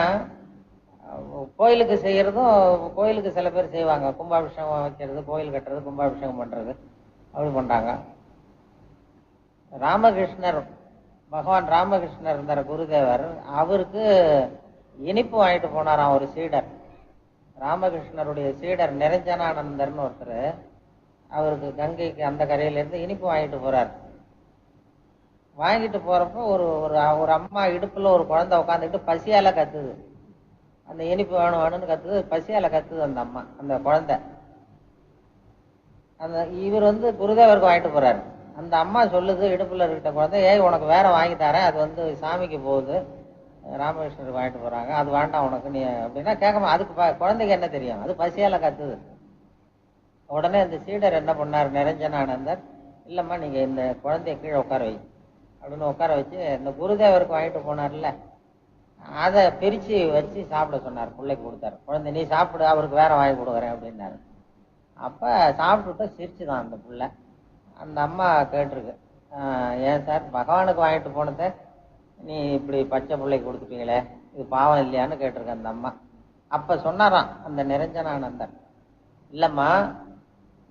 கோயிலுக்கு செய்யறதும், கோயிலுக்கு சில பேர் செய்வாங்க, கும்பாபிஷேகம் வைக்கிறது, கோயில் கட்டுறது, கும்பாபிஷேகம் பண்றது, அப்படி பண்றாங்க. ராமகிருஷ்ணர், பகவான் ராமகிருஷ்ணர் இருந்தார் குருதேவர், அவருக்கு இனிப்பு வாங்கிட்டு போனாராம் ஒரு சீடர். ராமகிருஷ்ணருடைய சீடர் நிரஞ்சனானந்தர்னு ஒருத்தர், அவருக்கு கங்கைக்கு அந்த கரையில இருந்து இனிப்பு வாங்கிட்டு போறார். வாங்கிட்டு போறப்போ ஒரு அம்மா இடுப்புல ஒரு குழந்தை உட்காந்துக்கிட்டு பசியால கத்துது. அந்த இனிப்பு வேணும் வேணும்னு கத்துது, பசியால கத்துது அந்த அம்மா, அந்த குழந்தை. இவர் குருதேவருக்கு வாங்கிட்டு போறாரு. அந்த அம்மா சொல்லுது இடுப்புல இருக்கிட்ட குழந்தை, ஏய் உனக்கு வேற வாங்கி தரேன், அது சாமிக்கு போகுது, ராமகிருஷ்ணருக்கு வாங்கிட்டு போறாங்க, அது வேண்டாம் உனக்கு நீ அப்படின்னா கேட்காம, அதுக்கு குழந்தைக்கு என்ன தெரியும், அது பசியால கத்துது. உடனே இந்த சீடர் என்ன பண்ணார், நிரஞ்சனானந்தர், இல்லம்மா நீங்க இந்த குழந்தைய கீழே உட்கார வை அப்படின்னு உட்கார வச்சு, இந்த குருதேவருக்கு வாங்கிட்டு போனார்ல அதை பிரிச்சு வச்சு சாப்பிட சொன்னார். பிள்ளைக்கு கொடுத்தாரு. குழந்தை நீ சாப்பிடு, அவருக்கு வேற வாங்கி கொடுக்குறேன் அப்படின்னாரு. அப்ப சாப்பிட்டுட்டு சிரிச்சுதான் அந்த பிள்ளை. அந்த அம்மா கேட்டிருக்கு, ஏன் சார் பகவானுக்கு வாங்கிட்டு போனதை நீ இப்படி பச்சை பிள்ளைக்கு கொடுத்துட்டீங்களே, இது பாவம் இல்லையான்னு கேட்டிருக்க அந்த அம்மா. அப்ப சொன்னாராம் அந்த நிரஞ்சனானந்தர், இல்லம்மா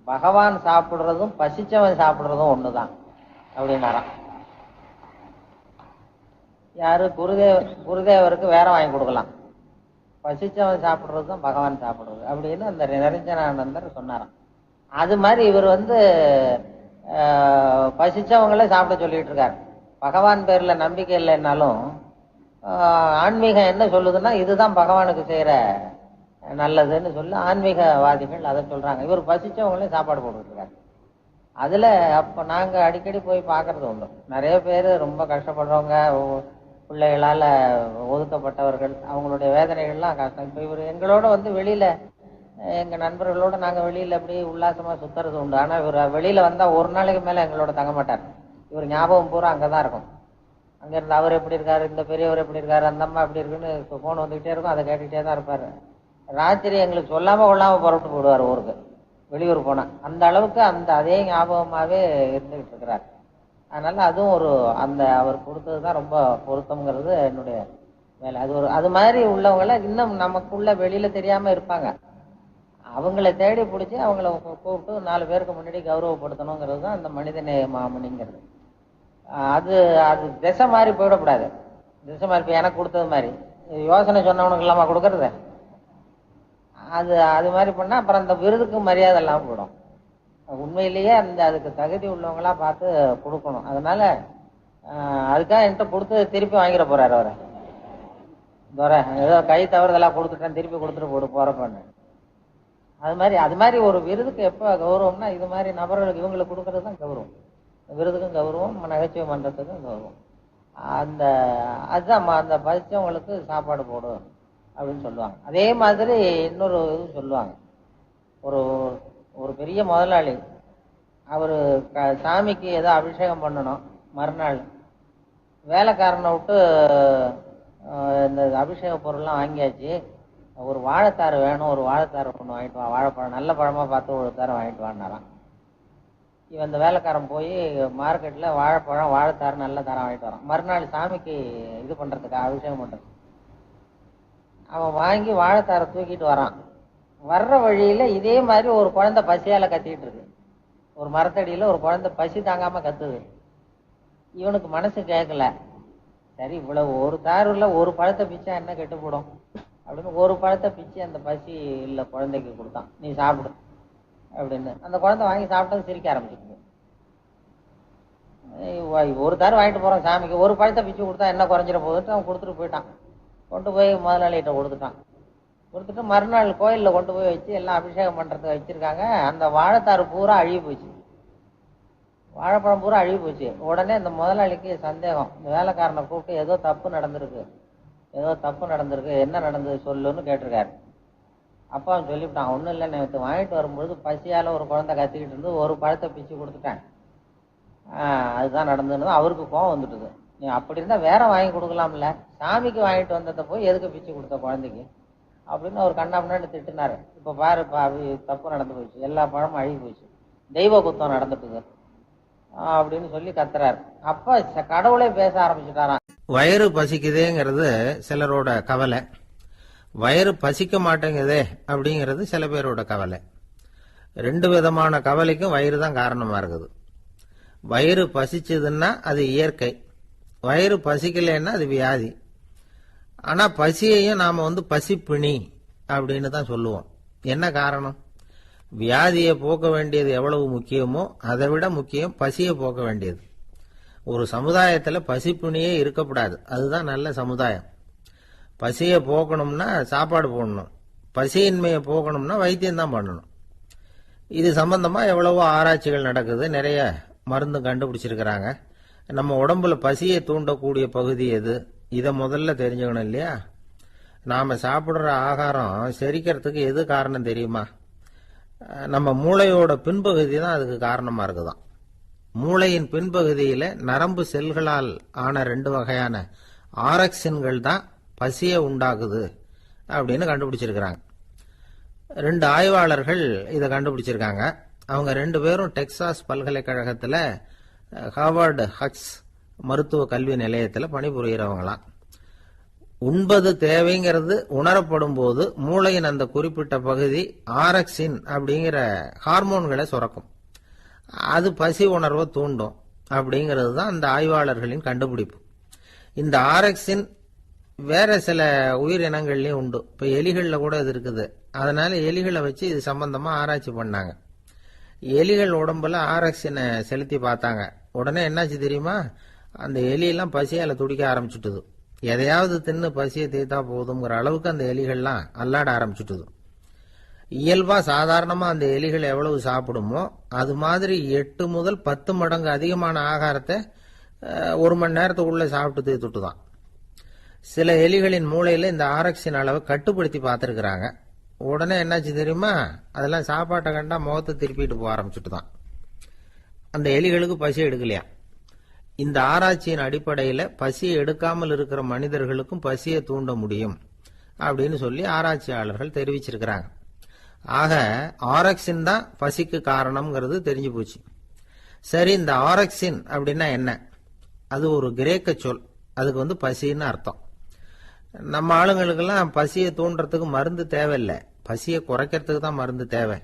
பகவான் சாப்பிடுறதும் பசிச்சவன் சாப்பிடுறதும் ஒண்ணுதான் அப்படின்னாராம். யாரு? குருதேவருக்கு வேற வாங்கி கொடுக்கலாம், பசிச்சவன் சாப்பிடுறது தான் பகவான் சாப்பிடுறது அப்படின்னு அந்த நிரஞ்சனானந்தர் சொன்னாராம். அது மாதிரி இவர் பசிச்சவங்களே சாப்பிட சொல்லிட்டு இருக்காரு. பகவான் பேர்ல நம்பிக்கை இல்லைன்னாலும் ஆன்மீகம் என்ன சொல்லுதுன்னா இதுதான் பகவானுக்கு செய்யற நல்லதுன்னு சொல்லி ஆன்மீகவாதிகள் அதை சொல்றாங்க. இவர் பசிச்சவங்களே சாப்பாடு போட்டுட்டு இருக்காரு. அதுல அப்ப நாங்க அடிக்கடி போய் பாக்குறது உண்டு. நிறைய பேர் ரொம்ப கஷ்டப்படுறவங்க, பிள்ளைகளால ஒதுக்கப்பட்டவர்கள், அவங்களுடைய வேதனைகள்லாம் கஷ்டம். இப்ப இவர் எங்களோட வெளியில, எங்க நண்பர்களோட நாங்க வெளியில அப்படி உல்லாசமா சுத்துறது உண்டு. ஆனா இவர் வெளியில வந்தா ஒரு நாளைக்கு மேல எங்களோட தங்க மாட்டார். இவர் ஞாபகம் பூரா அங்கதான் இருக்கும். அங்க இருந்து அவர் எப்படி இருக்காரு, இந்த பெரியவர் எப்படி இருக்காரு, அந்த அம்மா எப்படி இருக்குன்னு போன் வந்துகிட்டே இருக்கும், அதை கேட்டுக்கிட்டே தான் இருப்பாரு. ராத்திரி எங்களுக்கு சொல்லாம கொள்ளாம புறப்பட்டு போடுவார் ஊருக்கு, வெளியூர் போனா. அந்த அளவுக்கு அதே ஞாபகமாவே இருந்துகிட்டு இருக்கிறார். அதனால அதுவும் அவர் கொடுத்ததுதான் ரொம்ப பொருத்தம்ங்கிறது என்னுடைய வேலை. அது மாதிரி உள்ளவங்கள இன்னும் நமக்குள்ள வெளியில தெரியாம இருப்பாங்க. அவங்கள தேடி பிடிச்சி அவங்கள கூப்பிட்டு 4 பேருக்கு முன்னாடி கௌரவப்படுத்தணுங்கிறது தான் அந்த மனிதநேய மாமணிங்கிறது. அது திசை மாதிரி போயிடக்கூடாது. திசை மாதிரி எனக்கு கொடுத்தது மாதிரி யோசனை சொன்னவனுக்கு இல்லாம கொடுக்கறது, அது மாதிரி பண்ணா அப்புறம் அந்த விருதுக்கு மரியாதை இல்லாம போயிடும். உண்மையிலேயே அதுக்கு தகுதி உள்ளவங்களா பார்த்து கொடுக்கணும். அதனால அதுக்காக என்கிட்ட கொடுத்து திருப்பி வாங்கிட போறாரு அவரை. ஏதோ கை தவறுதெல்லாம் கொடுத்துட்டேன், திருப்பி கொடுத்துட்டு போறப்பன்னு. அது மாதிரி ஒரு விருதுக்கு எப்ப கௌரவம்னா இது மாதிரி நபர்களுக்கு இவங்களுக்கு கொடுக்கறது தான் கௌரவம். விருதுக்கும் கௌரவம், நகைச்சுவை மன்றத்துக்கும் கௌரவம். அதுதான் அந்த பசிச்சவங்களுக்கு சாப்பாடு போடும் அப்படின்னு சொல்லுவாங்க. அதே மாதிரி இன்னொரு இது சொல்லுவாங்க. ஒரு பெரிய முதலாளி, அவரு சாமிக்கு ஏதோ அபிஷேகம் பண்ணணும். மறுநாள் வேலைக்காரனை விட்டு இந்த அபிஷேக பொருள்லாம் வாங்கியாச்சு, ஒரு வாழைத்தாறு வேணும், ஒரு வாழைத்தாறு ஒன்று வாங்கிட்டு வா, வாழைப்பழம் நல்ல பழமா பார்த்து ஒரு தாரம் வாங்கிட்டு வாங்கினாராம். இவன் இந்த வேலைக்காரன் போய் மார்க்கெட்ல வாழைப்பழம் வாழைத்தாறு நல்ல தாரம் வாங்கிட்டு வரான். மறுநாள் சாமிக்கு இது பண்றதுக்கு, அபிஷேகம் பண்றது. அவன் வாங்கி வாழைத்தாரை தூக்கிட்டு வரான். வர்ற வழியில இதே மாதிரி ஒரு குழந்தை பசியால கத்திட்டு இருக்கு. ஒரு மரத்தடியில ஒரு குழந்தை பசி தாங்காம கத்துது. இவனுக்கு மனசு கேட்கல, சரி இவ்வளவு ஒரு தாருல ஒரு பழத்தை பிச்சா என்ன கெட்டு போடும் அப்படின்னு ஒரு பழத்தை பிச்சு அந்த பசி இல்ல குழந்தைக்கு கொடுத்தான், நீ சாப்பிடு அப்படின்னு. அந்த குழந்தை வாங்கி சாப்பிட்டது சிரிக்க ஆரம்பிச்சிருக்கு. ஒரு தாரு வாங்கிட்டு போறான் சாமிக்கு, ஒரு பழத்தை பிச்சு கொடுத்தா என்ன குறைஞ்சிட போகுதுன்னு அவன் கொடுத்துட்டு போயிட்டான். கொண்டு போய் முதலாளிகிட்ட கொடுத்துட்டு மறுநாள் கோயில்ல கொண்டு போய் வச்சு எல்லாம் அபிஷேகம் பண்றதுக்கு வச்சிருக்காங்க. அந்த வாழைத்தாறு பூரா அழுகி போச்சு. வாழைப்பழம் பூரா அழுகி போச்சு. உடனே இந்த முதலாளிக்கு சந்தேகம், இந்த வேலைக்காரனை கூப்பிட்டு ஏதோ தப்பு நடந்திருக்கு, என்ன நடந்தது சொல்லுன்னு கேட்டிருக்காரு. அப்பா அவன் சொல்லிவிட்டான், ஒன்றும் இல்லை, நேற்று வாங்கிட்டு வரும்பொழுது பசியால் ஒரு குழந்தை கத்திக்கிட்டு இருந்து ஒரு பழத்தை பிச்சு கொடுத்துட்டேன், அதுதான் நடந்ததுன்னு. அவருக்கு கோவம் வந்துட்டுது. நீ அப்படி இருந்தால் வேற வாங்கி கொடுக்கலாம்ல, சாமிக்கு வாங்கிட்டு வந்ததை போய் எதுக்கு பிச்சு கொடுத்த குழந்தைக்கு அப்படின்னு அவர் கண்ணா முன்னாடி திட்டினாரு. இப்போ பாரு, தப்பு நடந்து போச்சு, எல்லா பழமும் அழுகி போச்சு, தெய்வ குத்தம் நடந்துட்டுது அப்படின்னு சொல்லி கத்துறாரு. அப்ப கடவுளே பேச ஆரம்பிச்சுட்டாராம். வயிறு பசிக்குதேங்கிறது சிலரோட கவலை, வயிறு பசிக்க மாட்டேங்குதே அப்படிங்கிறது சில பேரோட கவலை. ரெண்டு விதமான கவலைக்கும் வயிறு தான் காரணமா இருக்குது. வயிறு பசிச்சதுன்னா அது இயற்கை, வயிறு பசிக்கலைன்னா அது வியாதி. ஆனா பசியையும் நாம பசிப்பிணி அப்படின்னு தான் சொல்லுவோம். என்ன காரணம்? வியாதியை போக்க வேண்டியது எவ்வளவு முக்கியமோ அதை விட முக்கியம் பசியை போக்க வேண்டியது. ஒரு சமுதாயத்தில் பசிப்பிணியே இருக்கக்கூடாது, அதுதான் நல்ல சமுதாயம். பசியை போக்கணும்னா சாப்பாடு போடணும், பசியின்மையை போக்கணும்னா வைத்தியம் தான் பண்ணணும். இது சம்பந்தமா எவ்வளவோ ஆராய்ச்சிகள் நடக்குது, நிறைய மருந்து கண்டுபிடிச்சிருக்கிறாங்க. நம்ம உடம்புல பசியை தூண்டக்கூடிய பகுதி எது, இதை முதல்ல தெரிஞ்சுக்கணும் இல்லையா? நாம சாப்பிடுற ஆகாரம் செரிக்கிறதுக்கு எது காரணம் தெரியுமா? நம்ம மூளையோட பின்பகுதி தான் அதுக்கு காரணமா இருக்குதாம். மூளையின் பின்பகுதியில நரம்பு செல்களால் ஆன 2 வகையான ஆரக்சின்கள் தான் பசியை உண்டாக்குது அப்படின்னு கண்டுபிடிச்சிருக்கிறாங்க. 2 ஆய்வாளர்கள் இதை கண்டுபிடிச்சிருக்காங்க. அவங்க 2 பேரும் டெக்சாஸ் பல்கலைக்கழகத்தில் ஹார்வர்டு ஹக்ஸ் மருத்துவ கல்வி நிலையத்தில் பணிபுரிகிறவங்களாம். உண்பது தேவைங்கிறது உணரப்படும் போது மூளையின் அந்த குறிப்பிட்ட பகுதி ஆரக்சின் அப்படிங்கிற ஹார்மோன்களை சுரக்கும், அது பசி உணர்வை தூண்டும் அப்படிங்கிறது தான் அந்த ஆய்வாளர்களின் கண்டுபிடிப்பு. இந்த ஆரக்சின் வேற சில உயிரினங்கள்லயும் உண்டு. இப்ப எலிகள்ல கூட இது இருக்குது. அதனால எலிகளை வச்சு இது சம்பந்தமா ஆராய்ச்சி பண்ணாங்க. எலிகள் உடம்புல ஆரக்சினை செலுத்தி பார்த்தாங்க. உடனே என்னாச்சு தெரியுமா? அந்த எலியெல்லாம் பசியால துடிக்க ஆரம்பிச்சுட்டுது. எதையாவது தின்னு பசியை தீர்த்தா போதுங்கிற அளவுக்கு அந்த எலிகள்லாம் அல்லாட ஆரம்பிச்சுட்டுது. இயல்பா சாதாரணமா அந்த எலிகள் எவ்வளவு சாப்பிடுமோ அது மாதிரி 8 முதல் 10 மடங்கு அதிகமான ஆகாரத்தை 1 மணி நேரத்துக்குள்ள சாப்பிட்டு தீர்த்துட்டுதான். சில எலிகளின் மூளையில இந்த ஆரக்சின் அளவை கட்டுப்படுத்தி பார்த்திருக்கிறாங்க. உடனே என்னாச்சு தெரியுமா? அதெல்லாம் சாப்பாட்டை கண்டா முகத்தை திருப்பிட்டு போக ஆரம்பிச்சுட்டு தான். அந்த எலிகளுக்கு பசி எடுக்கலையா. இந்த ஆராய்ச்சியின் அடிப்படையில் பசியை எடுக்காமல் இருக்கிற மனிதர்களுக்கும் பசியை தூண்ட முடியும் அப்படின்னு சொல்லி ஆராய்ச்சியாளர்கள் தெரிவிச்சிருக்கிறாங்க. ஆக ஆரக்சின் தான் பசிக்கு காரணம்ங்கிறது தெரிஞ்சு போச்சு. சரி, இந்த ஆரக்சின் அப்படின்னா என்ன? அது ஒரு கிரேக்க சொல், அதுக்கு பசின்னு அர்த்தம். நம்ம ஆளுங்களுக்கெல்லாம் பசியை தூண்டுறதுக்கு மருந்து தேவையில்லை, பசியை குறைக்கிறதுக்கு தான் மருந்து தேவை.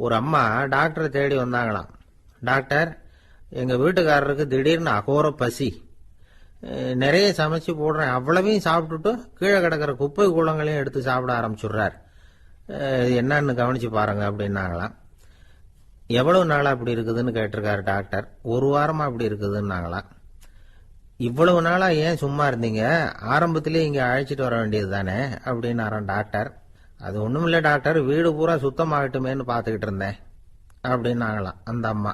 ஒரு அம்மா டாக்டரை தேடி வந்தாங்களாம். டாக்டர், எங்க வீட்டுக்காரருக்கு திடீர்னு அகோர பசி, நிறைய சமைச்சு போடுறேன், அவ்வளவையும் சாப்பிட்டுட்டு கீழே கிடக்கிற குப்பை கூலங்களையும் எடுத்து சாப்பிட ஆரம்பிச்சுடுறார், என்னன்னு கவனிச்சு பாருங்க அப்படின்னாங்களாம். எவ்வளவு நாளா அப்படி இருக்குதுன்னு கேட்டிருக்காரு டாக்டர். 1 வாரமா அப்படி இருக்குதுன்னாங்களாம். இவ்வளவு நாளா ஏன் சும்மா இருந்தீங்க, ஆரம்பத்திலே இங்க அழைச்சிட்டு வர வேண்டியது தானே அப்படின்னாராம் டாக்டர். அது ஒண்ணும் இல்ல டாக்டர், வீடு பூரா சுத்தமாகட்டுமேன்னு பாத்துக்கிட்டு இருந்தேன் அப்படின்னாங்களாம் அந்த அம்மா.